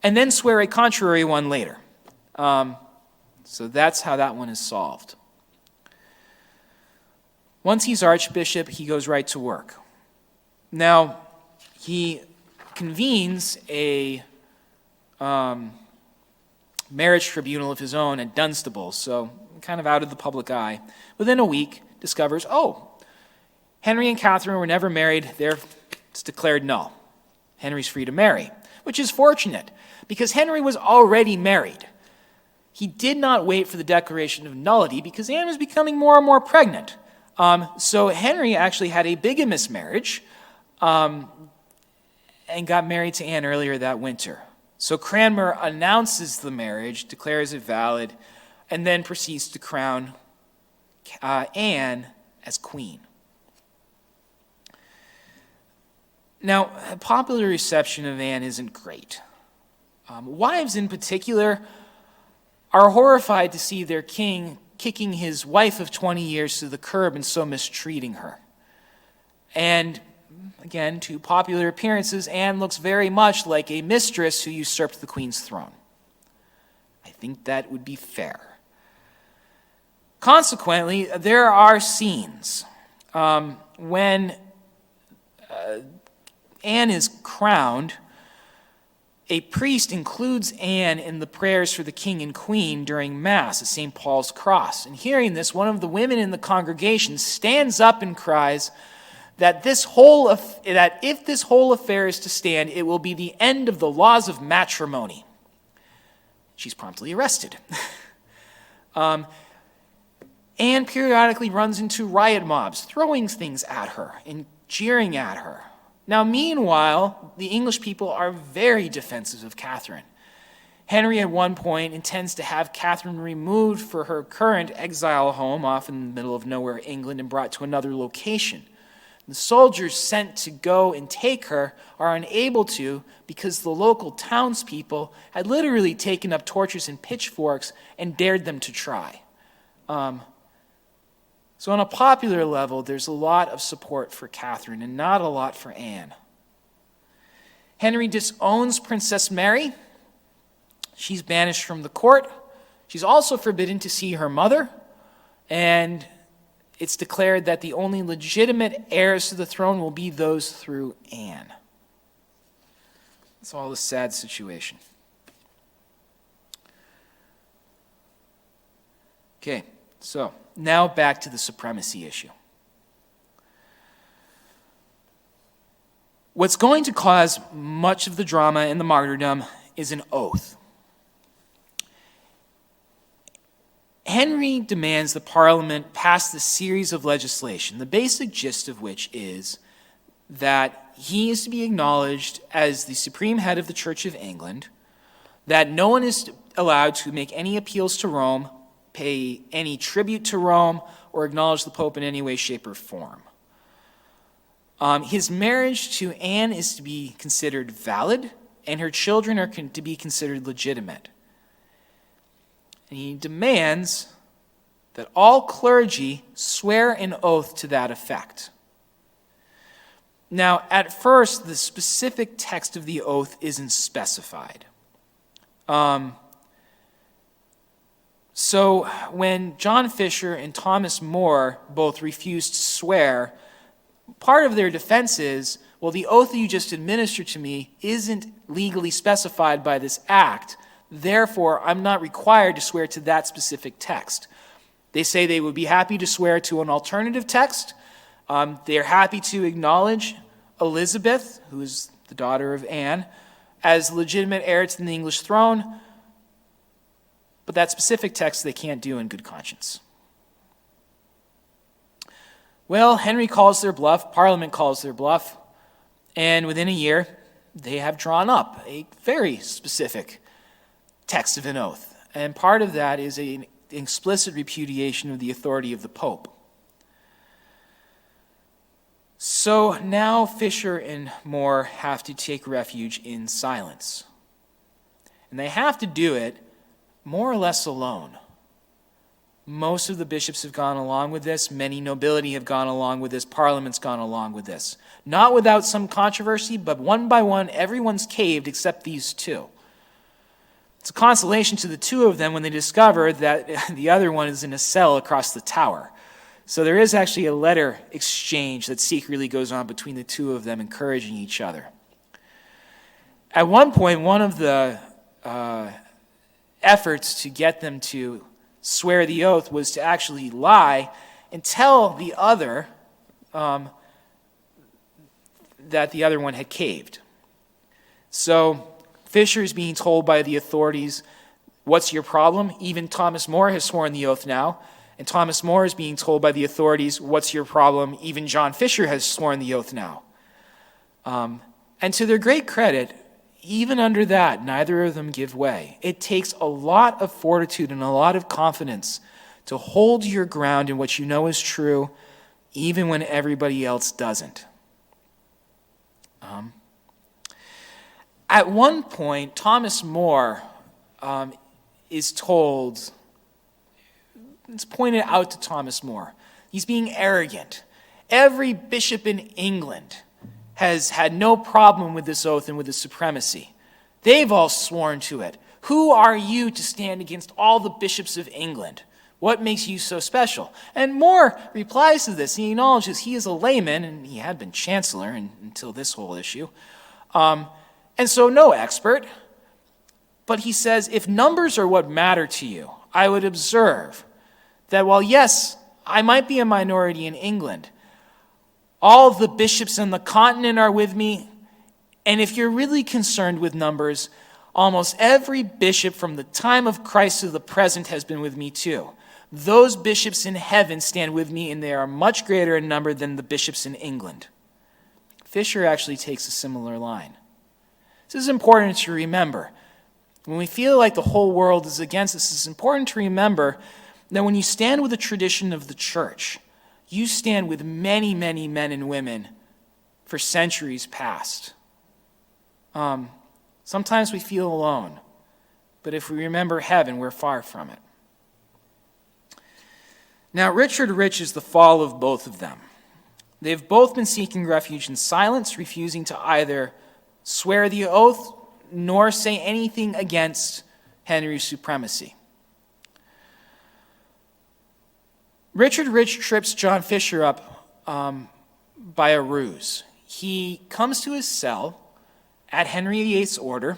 and then swear a contrary one later. So that's how that one is solved. Once he's archbishop, he goes right to work. Now, he convenes a marriage tribunal of his own at Dunstable, so kind of out of the public eye. Within a week, discovers, Henry and Catherine were never married, it's declared null. Henry's free to marry, which is fortunate, because Henry was already married. He did not wait for the declaration of nullity, because Anne was becoming more and more pregnant. So Henry actually had a bigamous marriage, and got married to Anne earlier that winter. So Cranmer announces the marriage, declares it valid, and then proceeds to crown Anne as queen. Now, popular reception of Anne isn't great. Wives in particular are horrified to see their king kicking his wife of 20 years to the curb and so mistreating her. And again, to popular appearances, Anne looks very much like a mistress who usurped the queen's throne. I think that would be fair. Consequently, there are scenes when Anne is crowned. A priest includes Anne in the prayers for the king and queen during Mass at St. Paul's Cross. And hearing this, one of the women in the congregation stands up and cries that if this whole affair is to stand, it will be the end of the laws of matrimony. She's promptly arrested. Anne periodically runs into riot mobs, throwing things at her and jeering at her. Now, meanwhile, the English people are very defensive of Catherine. Henry at one point intends to have Catherine removed for her current exile home off in the middle of nowhere, England, and brought to another location. The soldiers sent to go and take her are unable to because the local townspeople had literally taken up torches and pitchforks and dared them to try. So on a popular level, there's a lot of support for Catherine and not a lot for Anne. Henry disowns Princess Mary. She's banished from the court. She's also forbidden to see her mother. And it's declared that the only legitimate heirs to the throne will be those through Anne. It's all a sad situation. Okay, so now back to the supremacy issue. What's going to cause much of the drama and the martyrdom is an oath. Henry demands the Parliament pass this series of legislation, the basic gist of which is that he is to be acknowledged as the supreme head of the Church of England, that no one is allowed to make any appeals to Rome, pay any tribute to Rome, or acknowledge the Pope in any way, shape, or form. His marriage to Anne is to be considered valid, and her children are to be considered legitimate. And he demands that all clergy swear an oath to that effect. Now, at first, the specific text of the oath isn't specified. So when John Fisher and Thomas More both refused to swear, part of their defense is, well, the oath that you just administered to me isn't legally specified by this act. Therefore, I'm not required to swear to that specific text. They say they would be happy to swear to an alternative text. They're happy to acknowledge Elizabeth, who is the daughter of Anne, as legitimate heir to the English throne. But that specific text they can't do in good conscience. Well, Henry calls their bluff, Parliament calls their bluff, and within a year, they have drawn up a very specific text of an oath. And part of that is an explicit repudiation of the authority of the Pope. So now Fisher and More have to take refuge in silence. And they have to do it more or less alone. Most of the bishops have gone along with this. Many nobility have gone along with this. Parliament's gone along with this. Not without some controversy, but one by one, everyone's caved except these two. It's a consolation to the two of them when they discover that the other one is in a cell across the tower. So there is actually a letter exchange that secretly goes on between the two of them, encouraging each other. At one point, one of the efforts to get them to swear the oath was to actually lie and tell the other that the other one had caved. So Fisher is being told by the authorities, "What's your problem?" Even Thomas More has sworn the oath now. And Thomas More is being told by the authorities, "What's your problem?" Even John Fisher has sworn the oath now. And to their great credit, even under that, neither of them give way. It takes a lot of fortitude and a lot of confidence to hold your ground in what you know is true, even when everybody else doesn't. At one point, Thomas More is told, it's pointed out to Thomas More, he's being arrogant. Every bishop in England has had no problem with this oath and with its supremacy. They've all sworn to it. Who are you to stand against all the bishops of England? What makes you so special? And More replies to this. He acknowledges he is a layman, and he had been chancellor until this whole issue. And so no expert. But he says, if numbers are what matter to you, I would observe that while, yes, I might be a minority in England, all the bishops on the continent are with me. And if you're really concerned with numbers, almost every bishop from the time of Christ to the present has been with me too. Those bishops in heaven stand with me, and they are much greater in number than the bishops in England. Fisher actually takes a similar line. This is important to remember. When we feel like the whole world is against us, it's important to remember that when you stand with the tradition of the church, you stand with many, many men and women for centuries past. Sometimes we feel alone, but if we remember heaven, we're far from it. Now, Richard Rich is the fall of both of them. They've both been seeking refuge in silence, refusing to either swear the oath nor say anything against Henry's supremacy. Richard Rich trips John Fisher up by a ruse. He comes to his cell at Henry VIII's order,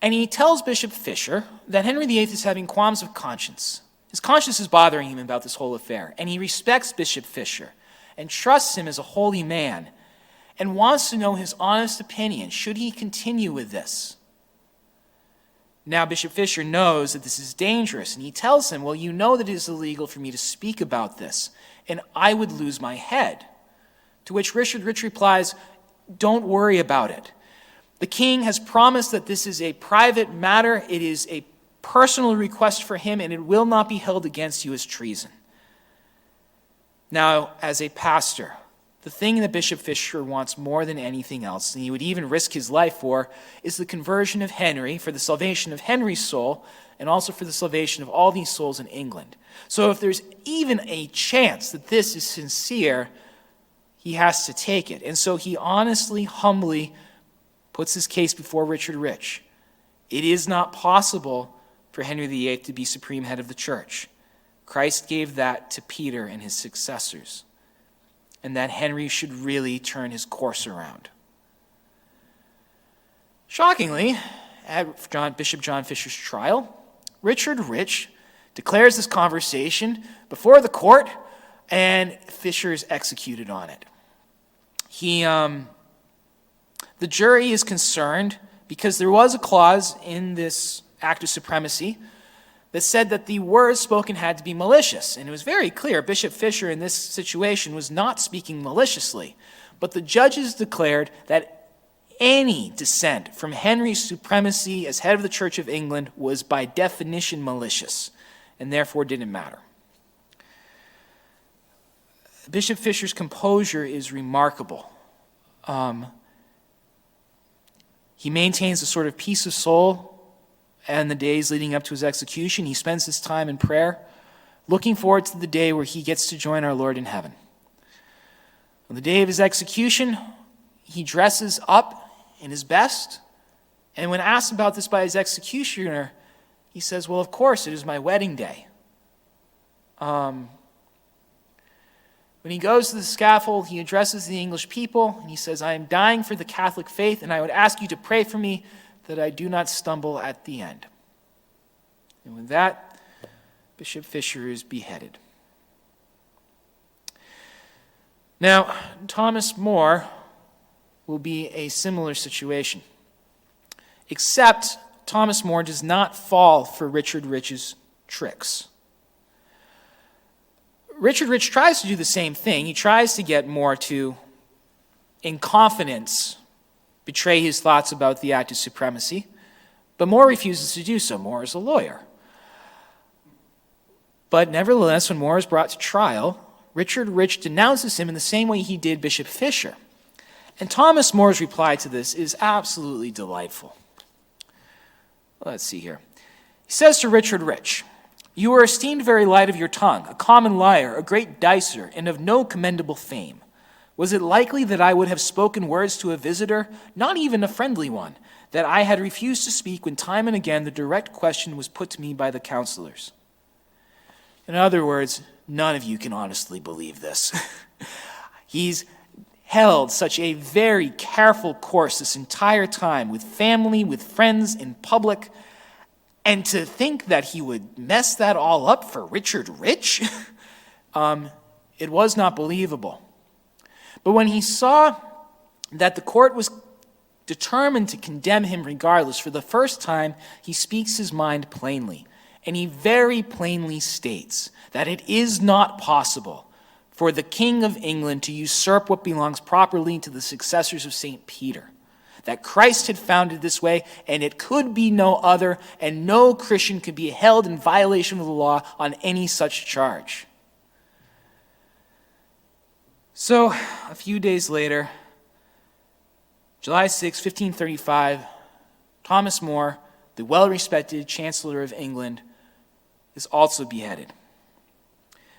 and he tells Bishop Fisher that Henry VIII is having qualms of conscience. His conscience is bothering him about this whole affair, and he respects Bishop Fisher and trusts him as a holy man and wants to know his honest opinion. Should he continue with this? Now, Bishop Fisher knows that this is dangerous, and he tells him, well, you know that it is illegal for me to speak about this, and I would lose my head. To which Richard Rich replies, don't worry about it. The king has promised that this is a private matter. It is a personal request for him, and it will not be held against you as treason. Now, as a pastor, the thing that Bishop Fisher wants more than anything else, and he would even risk his life for, is the conversion of Henry, for the salvation of Henry's soul, and also for the salvation of all these souls in England. So if there's even a chance that this is sincere, he has to take it. And so he honestly, humbly puts his case before Richard Rich. It is not possible for Henry VIII to be supreme head of the church. Christ gave that to Peter and his successors, and that Henry should really turn his course around. Shockingly, at Bishop John Fisher's trial, Richard Rich declares this conversation before the court, and Fisher is executed on it. The jury is concerned because there was a clause in this act of supremacy that said that the words spoken had to be malicious. And it was very clear Bishop Fisher in this situation was not speaking maliciously. But the judges declared that any dissent from Henry's supremacy as head of the Church of England was by definition malicious, and therefore didn't matter. Bishop Fisher's composure is remarkable. He maintains a sort of peace of soul in the days leading up to his execution. He spends his time in prayer, looking forward to the day where he gets to join our Lord in heaven. On the day of his execution, he dresses up in his best, and when asked about this by his executioner, he says, well, of course, it is my wedding day. When he goes to the scaffold, he addresses the English people, and he says, I am dying for the Catholic faith, and I would ask you to pray for me that I do not stumble at the end. And with that, Bishop Fisher is beheaded. Now, Thomas More will be a similar situation, except Thomas More does not fall for Richard Rich's tricks. Richard Rich tries to do the same thing. He tries to get More to, in confidence, betray his thoughts about the act of supremacy, but More refuses to do so. More is a lawyer. But nevertheless, when More is brought to trial, Richard Rich denounces him in the same way he did Bishop Fisher. And Thomas More's reply to this is absolutely delightful. Let's see here. He says to Richard Rich, you are esteemed very light of your tongue, a common liar, a great dicer, and of no commendable fame. Was it likely that I would have spoken words to a visitor, not even a friendly one, that I had refused to speak when time and again the direct question was put to me by the counselors? In other words, none of you can honestly believe this. He's held such a very careful course this entire time with family, with friends, in public, and to think that he would mess that all up for Richard Rich, it was not believable. But when he saw that the court was determined to condemn him regardless, for the first time, he speaks his mind plainly. And he very plainly states that it is not possible for the King of England to usurp what belongs properly to the successors of St. Peter. That Christ had found it this way, and it could be no other, and no Christian could be held in violation of the law on any such charge. So, a few days later, July 6, 1535, Thomas More, the well-respected Chancellor of England, is also beheaded.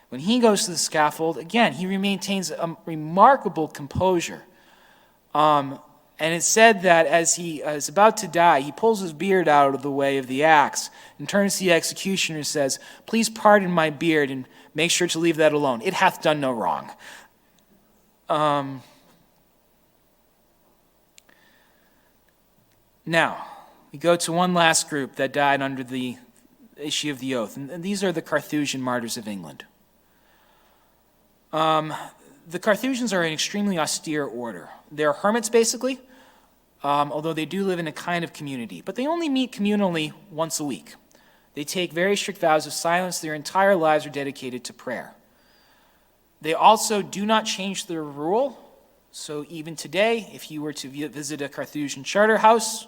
When he goes to the scaffold, again, he maintains a remarkable composure. And it's said that as he is about to die, he pulls his beard out of the way of the axe and turns to the executioner and says, "Please pardon my beard and make sure to leave that alone. It hath done no wrong." Now, we go to one last group that died under the issue of the oath, and these are the Carthusian martyrs of England. The Carthusians are an extremely austere order. They're hermits, basically, although they do live in a kind of community. But they only meet communally once a week. They take very strict vows of silence. Their entire lives are dedicated to prayer. They also do not change their rule. So even today, if you were to visit a Carthusian charter house,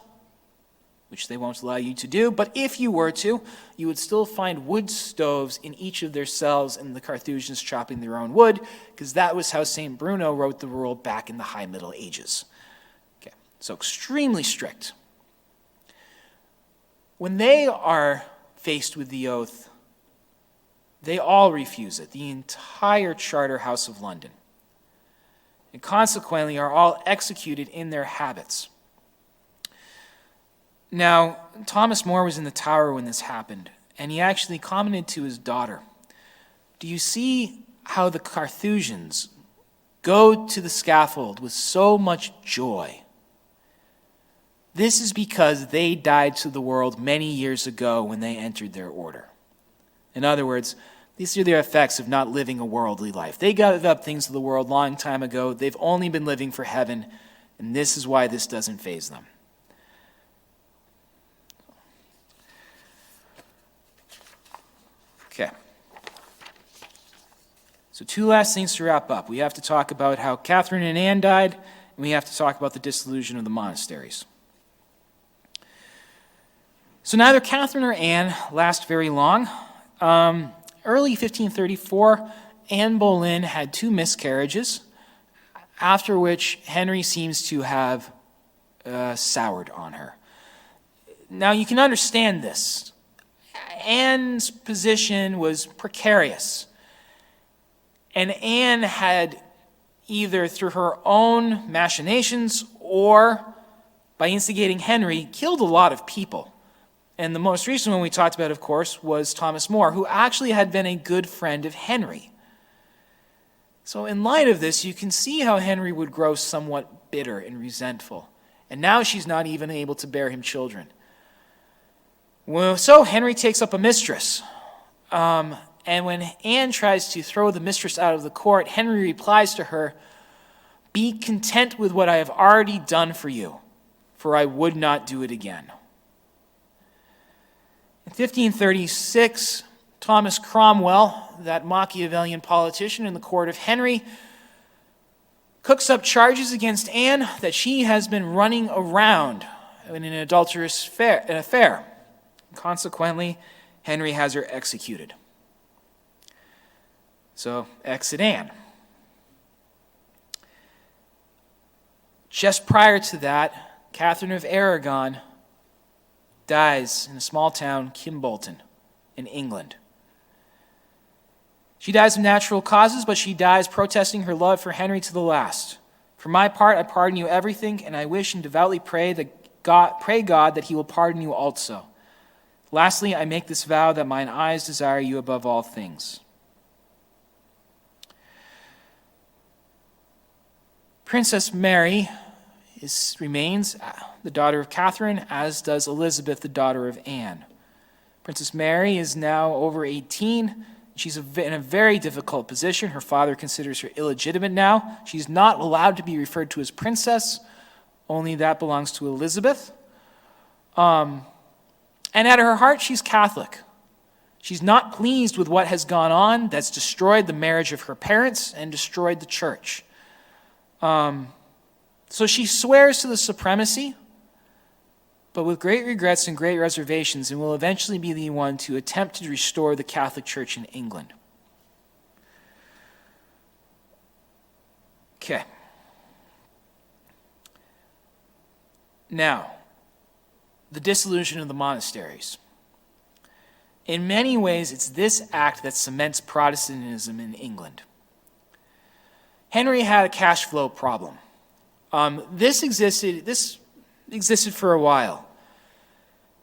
which they won't allow you to do, but if you were to, you would still find wood stoves in each of their cells and the Carthusians chopping their own wood, because that was how St. Bruno wrote the rule back in the High Middle Ages. Okay, so extremely strict. When they are faced with the oath, they all refuse it, the entire Charter House of London, and consequently are all executed in their habits. Now, Thomas More was in the Tower when this happened, and he actually commented to his daughter, "Do you see how the Carthusians go to the scaffold with so much joy? This is because they died to the world many years ago when they entered their order." In other words, these are the effects of not living a worldly life. They gave up things of the world a long time ago. They've only been living for heaven, and this is why this doesn't faze them. Okay. So 2 last things to wrap up. We have to talk about how Catherine and Anne died, and we have to talk about the dissolution of the monasteries. So neither Catherine or Anne last very long. Early 1534, Anne Boleyn had 2 miscarriages, after which Henry seems to have soured on her. Now you can understand this. Anne's position was precarious, and Anne had either through her own machinations or by instigating Henry killed a lot of people. And the most recent one we talked about, of course, was Thomas More, who actually had been a good friend of Henry. So in light of this, you can see how Henry would grow somewhat bitter and resentful. And now she's not even able to bear him children. Well, so Henry takes up a mistress. And when Anne tries to throw the mistress out of the court, Henry replies to her, "Be content with what I have already done for you, for I would not do it again." In 1536, Thomas Cromwell, that Machiavellian politician in the court of Henry, cooks up charges against Anne that she has been running around in an adulterous affair. Consequently, Henry has her executed. So, exit Anne. Just prior to that, Catherine of Aragon dies in a small town, Kimbolton, in England. She dies of natural causes, but she dies protesting her love for Henry to the last. For my part, I pardon you everything, and I wish and devoutly pray God that he will pardon you also. Lastly, I make this vow that mine eyes desire you above all things. Princess Mary remains the daughter of Catherine, as does Elizabeth, the daughter of Anne. Princess Mary is now over 18. She's in a very difficult position. Her father considers her illegitimate now. She's not allowed to be referred to as princess. Only that belongs to Elizabeth. And at her heart, she's Catholic. She's not pleased with what has gone on that's destroyed the marriage of her parents and destroyed the church. So she swears to the supremacy, but with great regrets and great reservations, and will eventually be the one to attempt to restore the Catholic Church in England. Okay. Now, the dissolution of the monasteries. In many ways, it's this act that cements Protestantism in England. Henry had a cash flow problem. This existed for a while.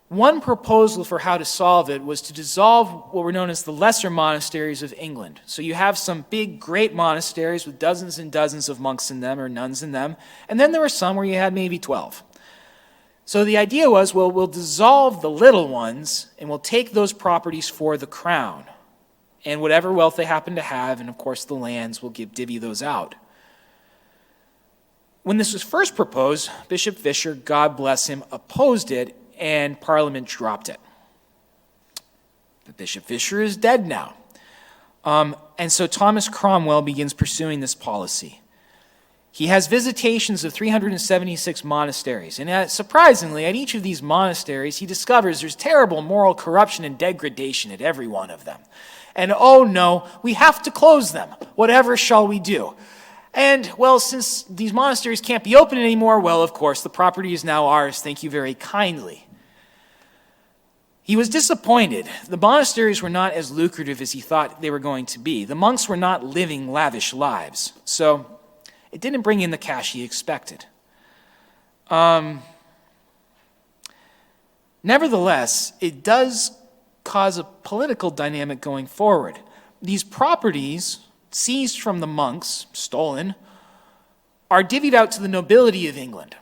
One proposal for how to solve it was to dissolve what were known as the lesser monasteries of England. So you have some big, great monasteries with dozens and dozens of monks in them or nuns in them, and then there were some where you had maybe 12. So the idea was, well, we'll dissolve the little ones, and we'll take those properties for the crown, and whatever wealth they happen to have, and of course the lands, we'll divvy those out. When this was first proposed, Bishop Fisher, God bless him, opposed it, and Parliament dropped it. But Bishop Fisher is dead now. And so Thomas Cromwell begins pursuing this policy. He has visitations of 376 monasteries, and surprisingly, at each of these monasteries, he discovers there's terrible moral corruption and degradation at every one of them. And oh no, we have to close them. Whatever shall we do? And, well, since these monasteries can't be open anymore, well, of course, the property is now ours. Thank you very kindly. He was disappointed. The monasteries were not as lucrative as he thought they were going to be. The monks were not living lavish lives. So it didn't bring in the cash he expected. Nevertheless, it does cause a political dynamic going forward. These properties seized from the monks, stolen, are divvied out to the nobility of England.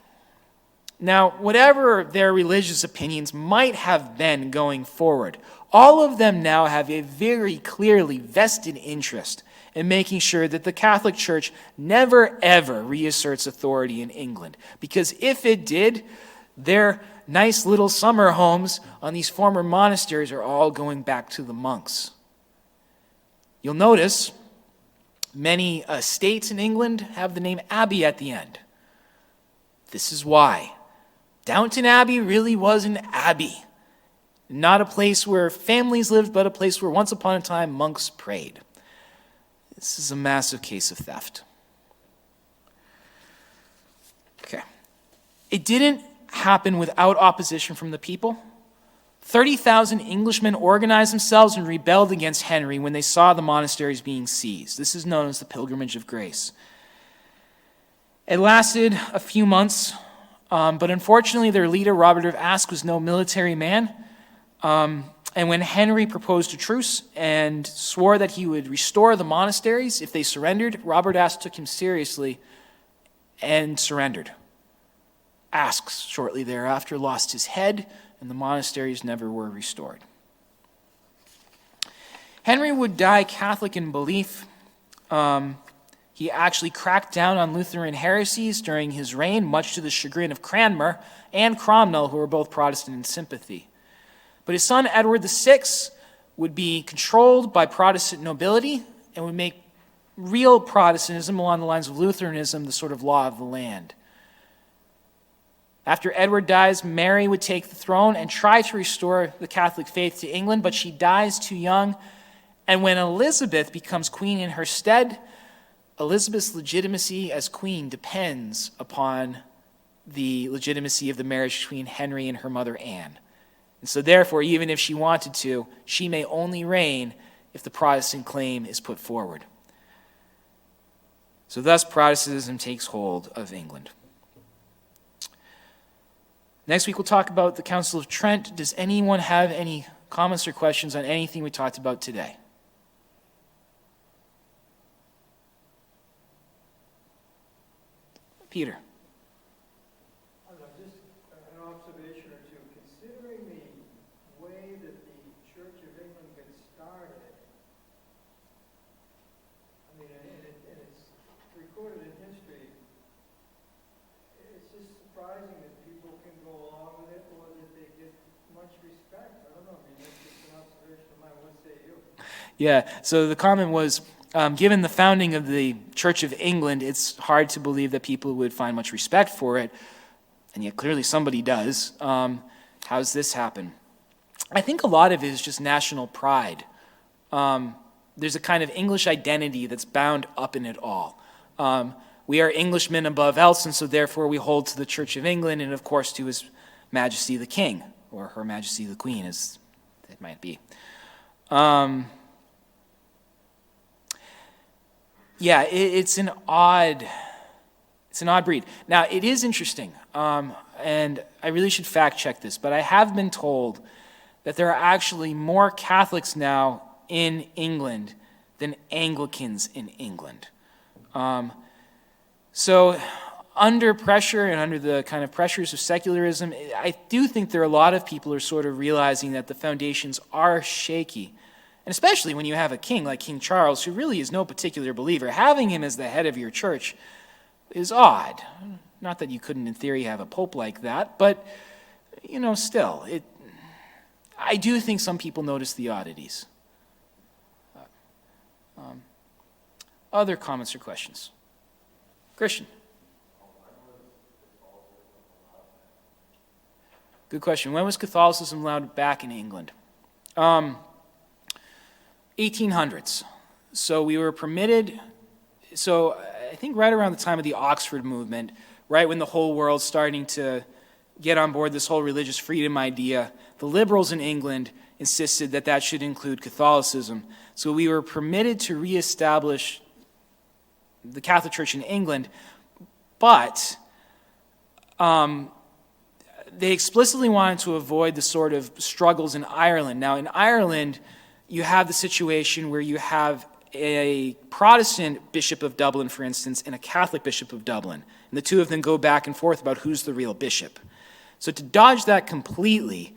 Now, whatever their religious opinions might have been going forward, all of them now have a very clearly vested interest in making sure that the Catholic Church never, ever reasserts authority in England. Because if it did, their nice little summer homes on these former monasteries are all going back to the monks. You'll notice many estates in England have the name Abbey at the end. This is why. Downton Abbey really was an abbey. Not a place where families lived, but a place where once upon a time monks prayed. This is a massive case of theft. Okay. It didn't happen without opposition from the people. 30,000 Englishmen organized themselves and rebelled against Henry when they saw the monasteries being seized. This is known as the Pilgrimage of Grace. It lasted a few months, but unfortunately their leader, Robert of Aske, was no military man. And when Henry proposed a truce and swore that he would restore the monasteries if they surrendered, Robert Aske took him seriously and surrendered. Aske, shortly thereafter, lost his head, and the monasteries never were restored. Henry would die Catholic in belief. He actually cracked down on Lutheran heresies during his reign, much to the chagrin of Cranmer and Cromwell, who were both Protestant in sympathy. But his son, Edward VI, would be controlled by Protestant nobility and would make real Protestantism along the lines of Lutheranism the sort of law of the land. After Edward dies, Mary would take the throne and try to restore the Catholic faith to England, but she dies too young. And when Elizabeth becomes queen in her stead, Elizabeth's legitimacy as queen depends upon the legitimacy of the marriage between Henry and her mother Anne. And so therefore, even if she wanted to, she may only reign if the Protestant claim is put forward. So thus Protestantism takes hold of England. Next week we'll talk about the Council of Trent. Does anyone have any comments or questions on anything we talked about today? Peter. Just an observation or two. Considering the way that the Church of England got started, I mean, and it's recorded in history, it's just surprising that people can go along with it or that they get much respect. I don't know. I mean, that's just an observation of mine. What say you? Yeah, so the comment was, given the founding of the Church of England, it's hard to believe that people would find much respect for it, and yet clearly somebody does. How's this happen? I think a lot of it is just national pride. There's a kind of English identity that's bound up in it all. We are Englishmen above else, and so therefore we hold to the Church of England and, of course, to His Majesty the King, or Her Majesty the Queen, as it might be. Yeah, it's an odd breed. Now, it is interesting, and I really should fact check this, but I have been told that there are actually more Catholics now in England than Anglicans in England. So under pressure and under the kind of pressures of secularism, I do think there are a lot of people who are sort of realizing that the foundations are shaky. And especially when you have a king like King Charles, who really is no particular believer, having him as the head of your church is odd. Not that you couldn't, in theory, have a pope like that, but, still, I do think some people notice the oddities. Other comments or questions? Christian? Good question. When was Catholicism allowed back in England? 1800s. So we were permitted, so I think right around the time of the Oxford movement, right when the whole world's starting to get on board this whole religious freedom idea, the liberals in England insisted that that should include Catholicism. So we were permitted to reestablish the Catholic Church in England, but they explicitly wanted to avoid the sort of struggles in Ireland. Now, in Ireland, you have the situation where you have a Protestant Bishop of Dublin, for instance, and a Catholic Bishop of Dublin. And the two of them go back and forth about who's the real bishop. So to dodge that completely,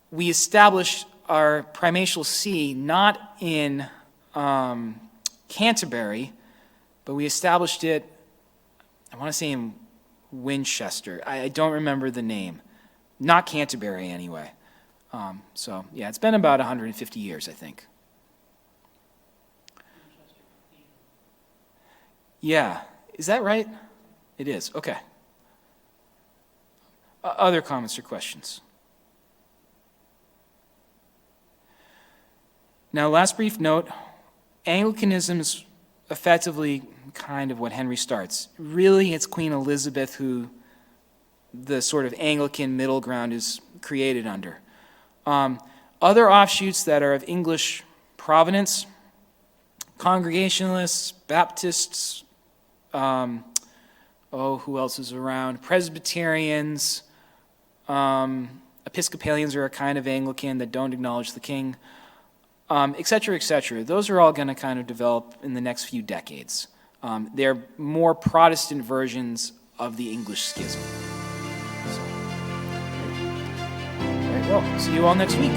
we established our primatial see not in Canterbury, but we established it, I want to say in Winchester. I don't remember the name. Not Canterbury, anyway. So, yeah, it's been about 150 years, I think. Yeah. Is that right? It is. Okay. Other comments or questions? Now, last brief note. Anglicanism is effectively kind of what Henry starts. Really, it's Queen Elizabeth who the sort of Anglican middle ground is created under. Other offshoots that are of English provenance, Congregationalists, Baptists, who else is around? Presbyterians, Episcopalians are a kind of Anglican that don't acknowledge the king, et cetera, et cetera. Those are all going to kind of develop in the next few decades. They're more Protestant versions of the English schism. So, all right, well, see you all next week.